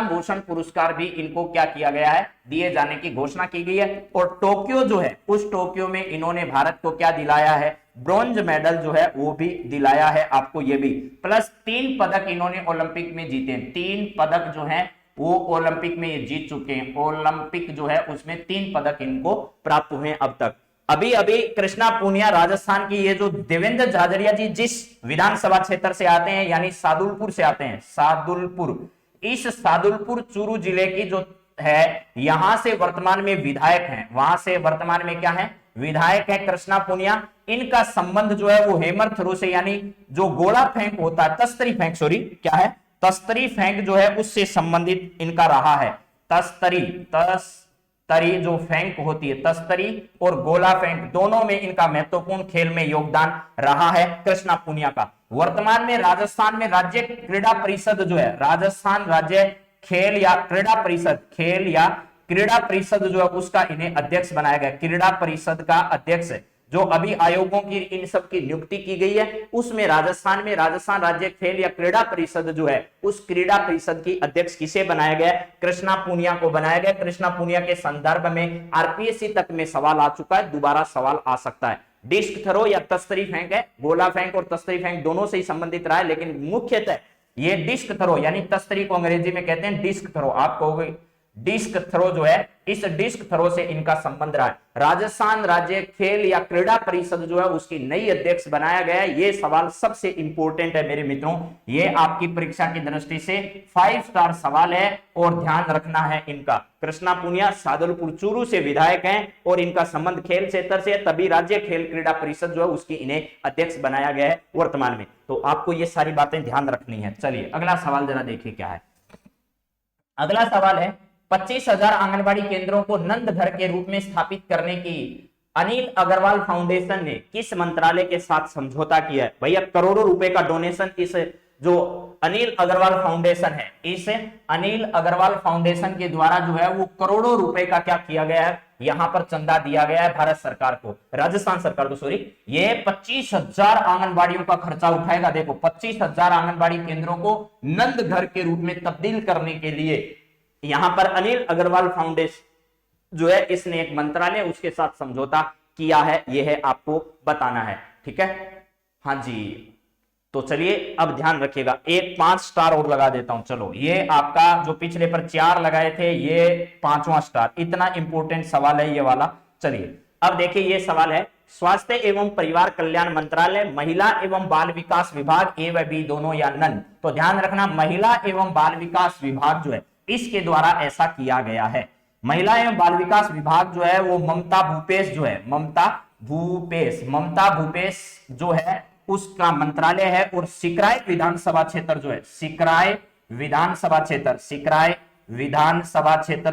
भूषण पुरस्कार भी इनको क्या किया गया है, दिए जाने की घोषणा की गई है। और टोक्यो जो है, उस टोक्यो में इन्होंने भारत को क्या दिलाया है, ब्रॉन्ज मेडल जो है वो भी दिलाया है आपको ये भी। प्लस 3 पदक इन्होंने ओलंपिक में जीते हैं, 3 पदक जो है वो ओलंपिक में ये जीत चुके हैं। ओलंपिक जो है उसमें 3 पदक इनको प्राप्त हुए अब तक। अभी कृष्णा पुनिया राजस्थान की, ये जो देवेंद्र झाझड़िया जी जिस विधानसभा क्षेत्र से आते हैं यानी सादुलपुर से आते हैं, सादुलपुर, इस सादुलपुर चूरू जिले की जो है यहां से वर्तमान में विधायक हैं, वहां से वर्तमान में क्या है, विधायक है कृष्णा पुनिया। इनका संबंध जो है वो हेमर थ्रो से, यानी जो गोला फेंक होता है, तस्तरी फेंक, सॉरी क्या है, तस्तरी फेंक जो है उससे संबंधित इनका रहा है। तस्तरी जो फेंक होती है, तस्तरी और गोला फेंक दोनों में इनका महत्वपूर्ण खेल में योगदान रहा है कृष्णा पुनिया का। वर्तमान में राजस्थान में राज्य क्रीड़ा परिषद जो है, राजस्थान राज्य खेल या क्रीड़ा परिषद जो है उसका इन्हें अध्यक्ष बनाया गया। क्रीड़ा परिषद का अध्यक्ष जो अभी आयोगों की इन सब की नियुक्ति की गई है, उसमें राजस्थान राज्य खेल या क्रीड़ा परिषद जो है उस क्रीड़ा परिषद की अध्यक्ष किसे बनाया गया? कृष्णा पुनिया को बनाया गया। कृष्णा पुनिया के संदर्भ में आरपीएससी तक में सवाल आ चुका है, दोबारा सवाल आ सकता है। डिस्क थ्रो या तस्तरी फेंक है, गोला फेंक और तस्तरी फेंक दोनों से ही संबंधित रहा है, लेकिन मुख्यतः ये डिस्क थ्रो यानी तस्तरी को अंग्रेजी में कहते हैं डिस्क थ्रो, आप कहोगे डिस्क थ्रो जो है, इस डिस्क थ्रो से इनका संबंध रहा है। राजस्थान राज्य खेल या क्रीड़ा परिषद जो है उसकी नई अध्यक्ष बनाया गया है। ये सवाल सबसे इंपॉर्टेंट है मेरे मित्रों, ये आपकी परीक्षा की दृष्टि से 5 स्टार सवाल है और ध्यान रखना है इनका। कृष्णा पुनिया सादुलपुर चूरू से विधायक हैं और इनका संबंध खेल क्षेत्र से, तभी राज्य खेल क्रीड़ा परिषद जो है उसकी इन्हें अध्यक्ष बनाया गया है वर्तमान में। तो आपको ये सारी बातें ध्यान रखनी है। चलिए अगला सवाल जरा देखिए क्या है। अगला सवाल है 25,000 आंगनबाड़ी केंद्रों को नंद घर के रूप में स्थापित करने की अनिल अग्रवाल फाउंडेशन ने किस मंत्रालय के साथ समझौता किया है? भैया करोड़ों रुपए का डोनेशन इस जो अनिल अग्रवाल फाउंडेशन है, इस अनिल अग्रवाल फाउंडेशन के द्वारा जो है वो करोड़ों रुपए का क्या किया गया है, यहां पर चंदा दिया गया है भारत सरकार को, राजस्थान सरकार को सॉरी। ये 25,000 आंगनबाड़ियों का खर्चा उठाएगा। देखो 25,000 आंगनबाड़ी केंद्रों को नंद घर के रूप में तब्दील करने के लिए यहां पर अनिल अग्रवाल फाउंडेशन जो है इसने एक मंत्रालय उसके साथ समझौता किया है, यह है आपको बताना है। ठीक है, हाँ जी। तो चलिए अब ध्यान रखिएगा, एक 5 स्टार और लगा देता हूं। चलो ये आपका जो पिछले पर 4 लगाए थे, ये 5वां स्टार। इतना इंपॉर्टेंट सवाल है ये वाला। चलिए अब देखिए, ये सवाल है स्वास्थ्य एवं परिवार कल्याण मंत्रालय, महिला एवं बाल विकास विभाग, ए व बी दोनों या नन। तो ध्यान रखना, महिला एवं बाल विकास विभाग जो है इसके द्वारा ऐसा किया गया है। महिला एवं बाल विकास विभाग जो है वो ममता भूपेश जो है, ममता भूपेश जो है उसका मंत्रालय है। और सिकराय विधानसभा क्षेत्र जो है, सिकराय विधानसभा क्षेत्र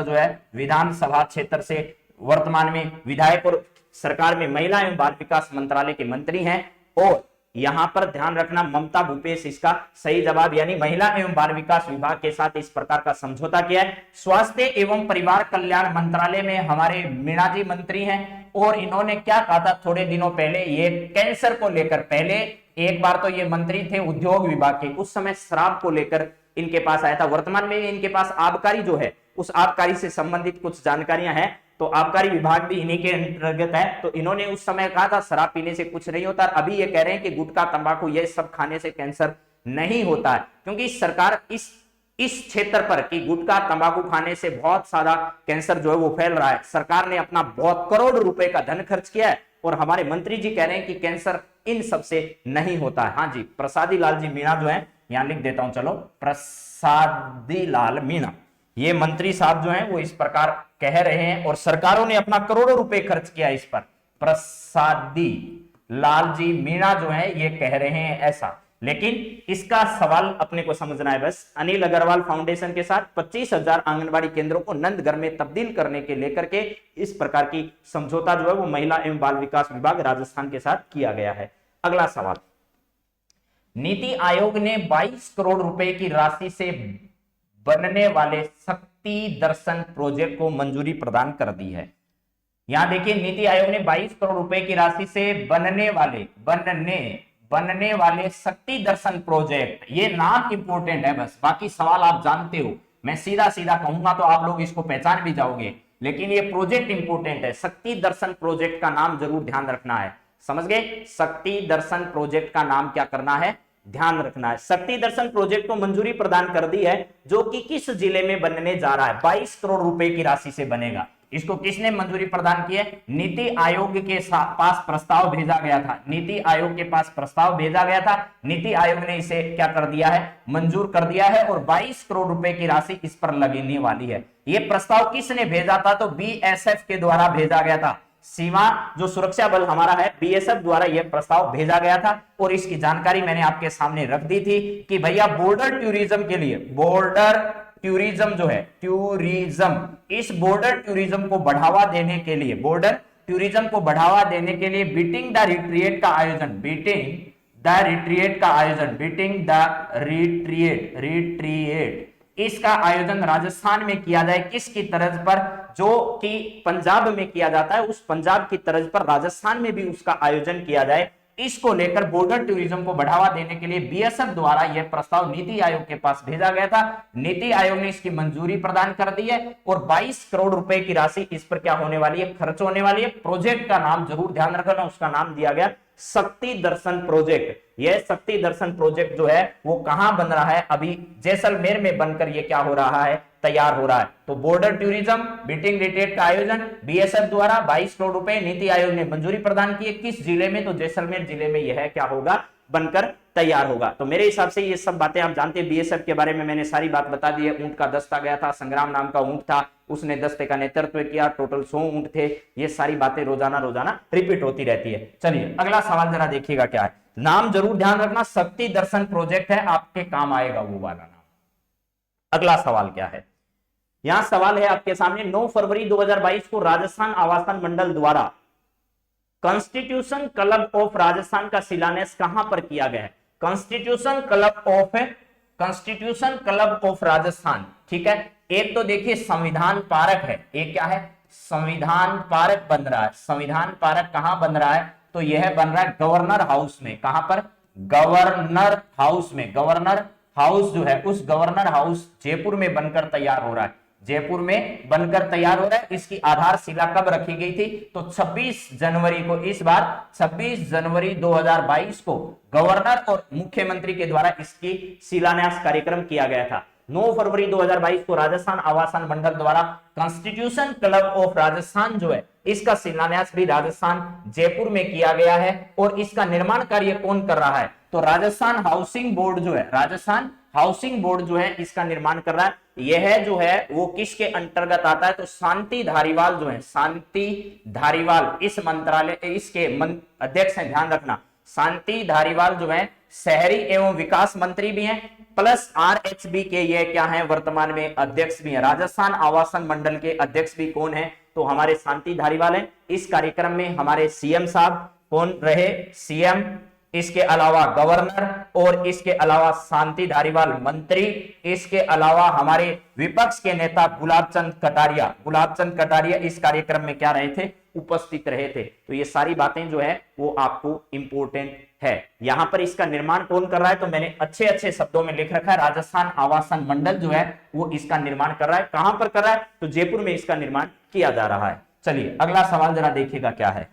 जो है, विधानसभा क्षेत्र से वर्तमान में विधायक और सरकार में महिला एवं बाल विकास मंत्रालय के मंत्री हैं। और यहां पर ध्यान रखना, ममता भूपेश इसका सही जवाब, यानी महिला एवं बाल विकास विभाग के साथ इस प्रकार का समझौता किया है। स्वास्थ्य एवं परिवार कल्याण मंत्रालय में हमारे मीणा जी मंत्री हैं और इन्होंने क्या कहा था थोड़े दिनों पहले, ये कैंसर को लेकर, पहले एक बार तो ये मंत्री थे उद्योग विभाग के, उस समय शराब को लेकर इनके पास आया था। वर्तमान में इनके पास आबकारी जो है, उस आबकारी से संबंधित कुछ जानकारियां हैं, तो आबकारी विभाग भी इन्हीं के अंतर्गत है। तो इन्होंने उस समय कहा था शराब पीने से कुछ नहीं होता, अभी ये कह रहे हैं कि गुटखा तंबाकू ये सब खाने से कैंसर नहीं होता है, क्योंकि सरकार इस क्षेत्र पर कि गुटखा तंबाकू खाने से बहुत सारा कैंसर जो है वो फैल रहा है, सरकार ने अपना बहुत करोड़ रुपए का धन खर्च किया है। और हमारे मंत्री जी कह रहे हैं कि कैंसर इन सबसे नहीं होता है। हाँ जी, प्रसादी लाल जी मीणा जो है, यहां लिख देता हूं, चलो प्रसादी लाल मीणा, ये मंत्री साहब जो हैं वो इस प्रकार कह रहे हैं और सरकारों ने अपना करोड़ों रुपए खर्च किया इस पर। प्रसादी लाल जी मीणा जो है ये कह रहे हैं ऐसा, लेकिन इसका सवाल अपने को समझना है बस। अनिल अग्रवाल फाउंडेशन के साथ 25,000 आंगनबाड़ी केंद्रों को नंद घर में तब्दील करने के लेकर के इस प्रकार की समझौता जो है वो महिला एवं बाल विकास विभाग राजस्थान के साथ किया गया है। अगला सवाल, नीति आयोग ने 22 करोड़ रुपए की राशि से बनने वाले शक्ति दर्शन प्रोजेक्ट को मंजूरी प्रदान कर दी है। यहां देखिए, नीति आयोग ने 22 करोड़ रुपए की राशि से बनने वाले शक्ति दर्शन प्रोजेक्ट, ये नाम इंपॉर्टेंट है बस, बाकी सवाल आप जानते हो, मैं सीधा सीधा कहूंगा तो आप लोग इसको पहचान भी जाओगे, लेकिन ये प्रोजेक्ट इंपॉर्टेंट है। शक्ति दर्शन प्रोजेक्ट का नाम जरूर ध्यान रखना है, समझ गए? शक्ति दर्शन प्रोजेक्ट का नाम क्या करना है, ध्यान रखना है। शक्ति दर्शन प्रोजेक्ट को मंजूरी प्रदान कर दी है, जो कि किस जिले में बनने जा रहा है, 22 करोड़ रुपए की राशि से बनेगा। इसको किसने मंजूरी प्रदान की है? नीति आयोग के पास प्रस्ताव भेजा गया था, नीति आयोग के पास प्रस्ताव भेजा गया था, नीति आयोग ने इसे क्या कर दिया है, मंजूर कर दिया है और 22 करोड़ रुपए की राशि इस पर लगने वाली है। यह प्रस्ताव किसने भेजा था? तो बीएसएफ के द्वारा भेजा गया था, सीमा जो सुरक्षा बल हमारा है, बीएसएफ द्वारा यह प्रस्ताव भेजा गया था। और इसकी जानकारी मैंने आपके सामने रख दी थी कि भैया बॉर्डर टूरिज्म के लिए, बॉर्डर टूरिज्म जो है, टूरिज्म, इस बॉर्डर टूरिज्म को बढ़ावा देने के लिए, बॉर्डर टूरिज्म को बढ़ावा देने के लिए बीटिंग द रिट्रीट का आयोजन, रिट्रीट इसका आयोजन राजस्थान में किया जाए। किसकी तर्ज पर? जो कि पंजाब में किया जाता है, उस पंजाब की तर्ज पर राजस्थान में भी उसका आयोजन किया जाए। इसको लेकर बॉर्डर टूरिज्म को बढ़ावा देने के लिए बीएसएफ द्वारा यह प्रस्ताव नीति आयोग के पास भेजा गया था। नीति आयोग ने इसकी मंजूरी प्रदान कर दी है और 22 करोड़ रुपए की राशि इस पर क्या होने वाली है, खर्च होने वाली है। प्रोजेक्ट का नाम जरूर ध्यान रखना, उसका नाम दिया गया शक्ति दर्शन प्रोजेक्ट। यह शक्ति दर्शन प्रोजेक्ट जो है वो कहां बन रहा है? अभी जैसलमेर में बनकर ये क्या हो रहा है, तैयार हो रहा है। तो बॉर्डर टूरिज्म बीटिंग रिट्रीट का आयोजन बीएसएफ द्वारा 22 करोड़ रुपए नीति आयोग ने मंजूरी प्रदान की है। किस जिले में? तो जैसलमेर जिले में यह क्या होगा, बनकर तैयार होगा। तो मेरे हिसाब से ये सब बातें आप जानते हैं। बीएसएफ के बारे में मैंने सारी बात बता दी है। ऊंट का दस्ता गया था, संग्राम नाम का ऊंट था, उसने दस्ते का नेतृत्व किया, टोटल 100 ऊंट थे। ये सारी बातें रोजाना रिपीट होती रहती है। चलिए अगला सवाल जरा देखिएगा क्या है, नाम जरूर ध्यान रखना, शक्ति दर्शन प्रोजेक्ट है, आपके काम आएगा वो वाला नाम। अगला सवाल क्या है, यहां सवाल है आपके सामने, 9 फरवरी 2022 को राजस्थान आवासन मंडल द्वारा कॉन्स्टिट्यूशन क्लब ऑफ राजस्थान का शिलान्यास कहां पर किया गया है? कॉन्स्टिट्यूशन क्लब ऑफ राजस्थान, ठीक है। एक तो देखिए संविधान पार्क है, एक क्या है, संविधान पार्क बन रहा है। संविधान पार्क कहां बन रहा है? तो यह बन रहा है गवर्नर हाउस में। कहां पर? गवर्नर हाउस में। गवर्नर हाउस जो है, उस गवर्नर हाउस जयपुर में बनकर तैयार हो रहा है। जयपुर में बनकर तैयार हो रहा है। इसकी आधारशिला कब रखी गई थी? तो 26 जनवरी को, इस बार 26 जनवरी 2022 को गवर्नर और मुख्यमंत्री के द्वारा इसकी शिलान्यास कार्यक्रम किया गया था। 9 फरवरी 2022 को राजस्थान आवासन मंडल द्वारा कॉन्स्टिट्यूशन क्लब ऑफ राजस्थान जो है, इसका शिलान्यास भी राजस्थान जयपुर में किया गया है। और इसका निर्माण कार्य कौन कर रहा है? तो राजस्थान हाउसिंग बोर्ड जो है, राजस्थान हाउसिंग बोर्ड जो है इसका निर्माण कर रहा है। यह जो है वो किसके अंतर्गत आता है? तो शांति धारीवाल जो है, शांति धारीवाल इस मंत्रालय, इसके अध्यक्ष हैं, ध्यान रखना। शांति धारीवाल जो है शहरी एवं विकास मंत्री भी हैं, प्लस आरएचबी के ये क्या है, वर्तमान में अध्यक्ष भी हैं। राजस्थान आवासन मंडल के अध्यक्ष भी कौन है? तो हमारे शांति धारीवाल हैं। इस कार्यक्रम में हमारे सीएम साहब कौन रहे? सीएम, इसके अलावा गवर्नर, और इसके अलावा शांति धारीवाल मंत्री, इसके अलावा हमारे विपक्ष के नेता गुलाबचंद कटारिया इस कार्यक्रम में क्या रहे थे? उपस्थित रहे थे। तो ये सारी बातें जो है वो आपको इंपॉर्टेंट है। यहां पर इसका निर्माण कौन कर रहा है? तो मैंने अच्छे अच्छे शब्दों में लिख रखा है, राजस्थान आवासन मंडल जो है वो इसका निर्माण कर रहा है। कहां पर कर रहा है? तो जयपुर में इसका निर्माण किया जा रहा है। चलिए अगला सवाल जरा देखिएगा क्या है।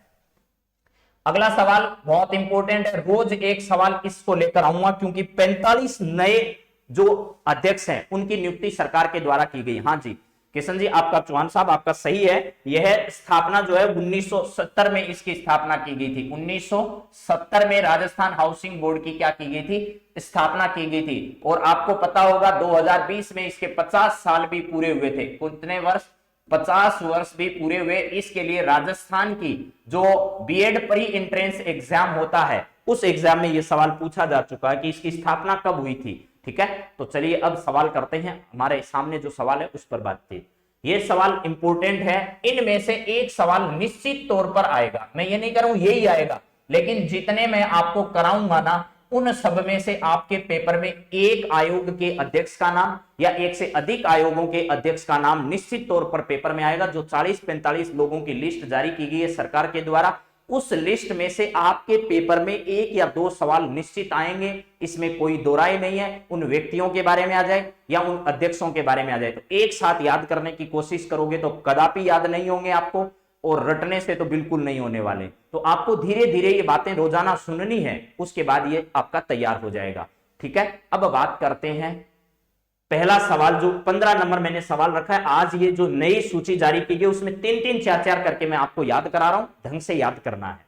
अगला सवाल बहुत इंपॉर्टेंट है, रोज एक सवाल इसको लेकर आऊंगा क्योंकि 45 नए जो अध्यक्ष हैं उनकी नियुक्ति सरकार के द्वारा की गई। हाँ जी किशन जी, आपका चौहान साहब आपका सही है। यह स्थापना जो है 1970 में इसकी स्थापना की गई थी। 1970 में राजस्थान हाउसिंग बोर्ड की क्या की गई थी? स्थापना की गई थी। और आपको पता होगा 2020 में इसके 50 साल भी पूरे हुए थे। कितने वर्ष? 50 वर्ष भी पूरे हुए। इसके लिए राजस्थान की जो बीएड प्री एंट्रेंस एग्जाम होता है, उस एग्जाम में यह सवाल पूछा जा चुका है कि इसकी स्थापना कब हुई थी। ठीक है, तो चलिए अब सवाल करते हैं। हमारे सामने जो सवाल है उस पर बातचीत। ये सवाल इंपॉर्टेंट है। इनमें से एक सवाल निश्चित तौर पर आएगा। मैं ये नहीं कह रहा हूं यही आएगा, लेकिन जितने मैं आपको कराऊंगा ना, उन सब में से आपके पेपर में एक आयोग के अध्यक्ष का नाम या एक से अधिक आयोगों के अध्यक्ष का नाम निश्चित तौर पर पेपर में आएगा। जो 40-45 लोगों की लिस्ट जारी की गई है सरकार के द्वारा, उस लिस्ट में से आपके पेपर में एक या दो सवाल निश्चित आएंगे। इसमें कोई दो राय नहीं है। उन व्यक्तियों के बारे में आ जाए या उन अध्यक्षों के बारे में आ जाए, तो एक साथ याद करने की कोशिश करोगे तो कदापि याद नहीं होंगे आपको, और रटने से तो बिल्कुल नहीं होने वाले। तो आपको धीरे धीरे ये बातें रोजाना सुननी है, उसके बाद ये आपका तैयार हो जाएगा। ठीक है, अब बात करते हैं पहला सवाल। जो 15 नंबर मैंने सवाल रखा है, आज ये जो नई सूची जारी की गई उसमें 3-3, 4-4 करके मैं आपको याद करा रहा हूं, ढंग से याद करना है।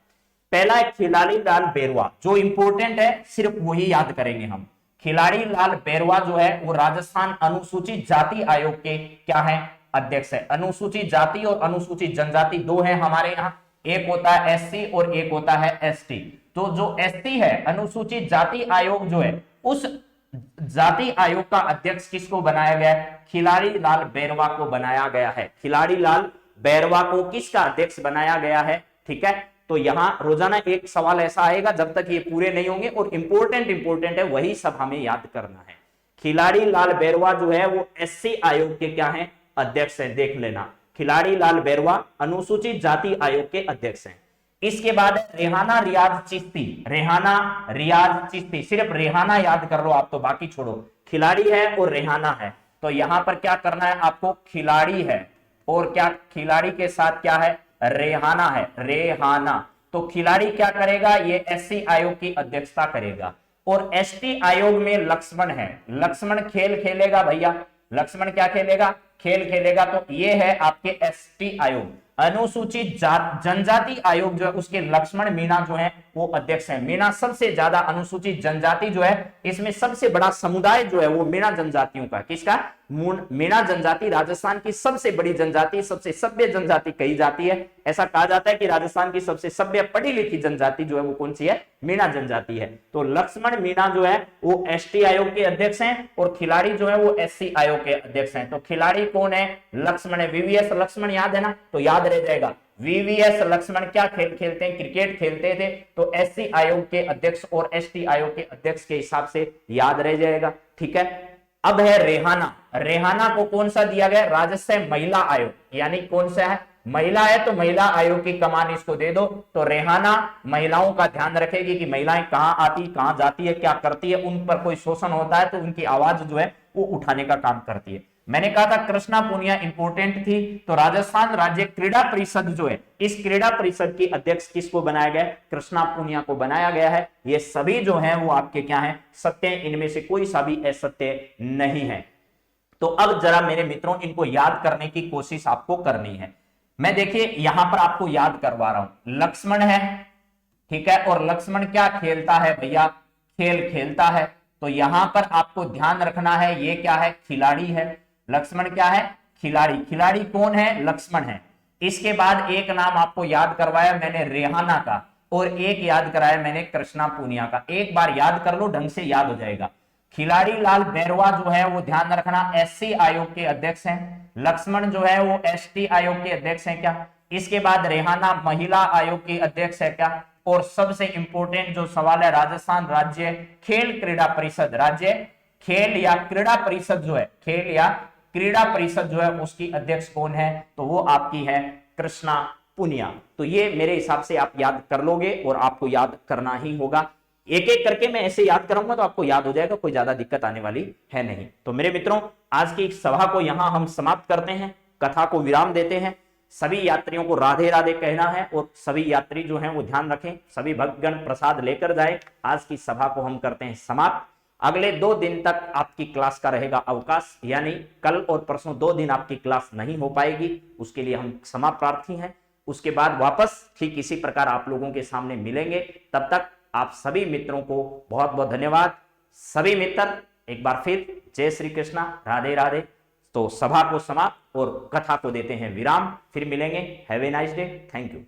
पहला है खिलाड़ी लाल बैरवा, जो इंपॉर्टेंट है सिर्फ वही याद करेंगे हम। खिलाड़ी लाल बैरवा जो है वो राजस्थान अनुसूचित जाति आयोग के क्या है? अध्यक्ष है। अनुसूचित जाति और अनुसूचित जनजाति दो है हमारे यहाँ, एक होता है एससी और एक होता है एसटी। तो जो एसटी है, अनुसूचित जाति आयोग जो है, उस जाति आयोग का अध्यक्ष किसको बनाया गया है? खिलाड़ी लाल बैरवा को बनाया गया है। खिलाड़ी लाल बैरवा को किसका अध्यक्ष बनाया गया है? ठीक है, तो यहां रोजाना एक सवाल ऐसा आएगा, जब तक ये पूरे नहीं होंगे और इंपॉर्टेंट है वही सब हमें याद करना है। खिलाड़ी लाल बैरवा जो है वो एससी आयोग के क्या है? अध्यक्ष है। देख लेना, खिलाड़ी लाल बैरवा अनुसूचित जाति आयोग के अध्यक्ष हैं। इसके बाद रेहाना रियाज चिश्ती। रेहाना रियाज चिश्ती, सिर्फ रेहाना याद कर लो आप, तो बाकी छोड़ो। खिलाड़ी है और रेहाना है, तो यहां पर क्या करना है आपको? खिलाड़ी है और क्या खिलाड़ी के साथ क्या है? रेहाना है। रेहाना, तो खिलाड़ी क्या करेगा? ये एससी आयोग की अध्यक्षता करेगा। और एसटी आयोग में लक्ष्मण है। लक्ष्मण खेल खेलेगा भैया। लक्ष्मण क्या खेलेगा? खेल खेलेगा। तो ये है आपके एसटी आयोग। अनुसूचित जनजाति आयोग जो है उसके लक्ष्मण मीणा जो है वो अध्यक्ष है। मीणा सबसे ज्यादा अनुसूचित जनजाति जो है, इसमें सबसे बड़ा समुदाय जो है वो मीणा जनजातियों का, किसका? मीणा जनजाति राजस्थान की सबसे बड़ी जनजाति, सबसे सभ्य जनजाति कही जाती है। ऐसा कहा जाता है कि राजस्थान की सबसे सभ्य पढ़ी लिखी जनजाति जो है वो कौन सी है, मीणा जनजाति है। तो लक्ष्मण मीणा जो है वो एसटी आयोग के अध्यक्ष हैं और खिलाड़ी जो है वो एससी आयोग के अध्यक्ष हैं। तो खिलाड़ी कौन है, लक्ष्मण है। वीवीएस लक्ष्मण याद है ना, तो याद रह जाएगा। वीवीएस लक्ष्मण क्या खेल खेलते हैं, क्रिकेट खेलते थे। तो एससी आयोग के अध्यक्ष और एसटी आयोग के अध्यक्ष के हिसाब से याद रह जाएगा। ठीक है, अब है रेहाना। रेहाना को कौन सा दिया गया, राजस्व महिला आयोग, यानी कौन सा है, महिला है तो महिला आयोग की कमान इसको दे दो। तो रेहाना महिलाओं का ध्यान रखेगी कि महिलाएं कहां आती कहां जाती है, क्या करती है, उन पर कोई शोषण होता है तो उनकी आवाज जो है वो उठाने का काम करती है। मैंने कहा था कृष्णा पूनिया इंपोर्टेंट थी। तो राजस्थान राज्य क्रीड़ा परिषद जो है, इस क्रीड़ा परिषद की अध्यक्ष किसको बनाया गया, कृष्णा पूनिया को बनाया गया है। ये सभी जो हैं वो आपके क्या हैं, सत्य हैं, इनमें से कोई सा भी असत्य नहीं है। तो अब जरा मेरे मित्रों इनको याद करने की कोशिश आपको करनी है। मैं देखिए यहां पर आपको याद करवा रहा हूं, लक्ष्मण है, ठीक है, और लक्ष्मण क्या खेलता है भैया, खेल खेलता है। तो यहां पर आपको ध्यान रखना है ये क्या है, खिलाड़ी है। लक्ष्मण क्या है, खिलाड़ी। खिलाड़ी कौन है, लक्ष्मण है। इसके बाद एक नाम आपको याद करवाया मैंने रेहाना का, और एक याद कराया मैंने कृष्णा पूनिया का। एक बार याद कर लो, ढंग से याद हो जाएगा। खिलाड़ी लाल बैरवा जो है वो ध्यान रखना एससी आयोग के अध्यक्ष हैं। लक्ष्मण जो है वो एसटी आयोग के अध्यक्ष हैं क्या। इसके बाद रेहाना महिला आयोग की अध्यक्ष है क्या। और सबसे इंपॉर्टेंट जो सवाल है, राजस्थान राज्य खेल क्रीड़ा परिषद, राज्य खेल या क्रीड़ा परिषद जो है, खेल या क्रीड़ा परिषद जो है उसकी अध्यक्ष कौन है, तो वो आपकी है कृष्णा पूनिया। तो ये मेरे हिसाब से आप याद कर लोगे और आपको याद करना ही होगा। एक एक करके मैं ऐसे याद कराऊंगा तो आपको याद हो जाएगा, कोई ज्यादा दिक्कत आने वाली है नहीं। तो मेरे मित्रों आज की सभा को यहां हम समाप्त करते हैं, कथा को विराम देते हैं। सभी यात्रियों को राधे राधे कहना है और सभी यात्री जो हैं वो ध्यान रखें, सभी भक्तगण प्रसाद लेकर जाए। आज की सभा को हम करते हैं समाप्त। अगले 2 दिन तक आपकी क्लास का रहेगा अवकाश, यानी कल और परसों 2 दिन आपकी क्लास नहीं हो पाएगी, उसके लिए हम क्षमा प्रार्थी हैं। उसके बाद वापस ठीक इसी प्रकार आप लोगों के सामने मिलेंगे। तब तक आप सभी मित्रों को बहुत बहुत धन्यवाद। सभी मित्र एक बार फिर जय श्री कृष्णा, राधे राधे। तो सभा को समाप्त और कथा को देते हैं विराम, फिर मिलेंगे। Have a nice day, thank you.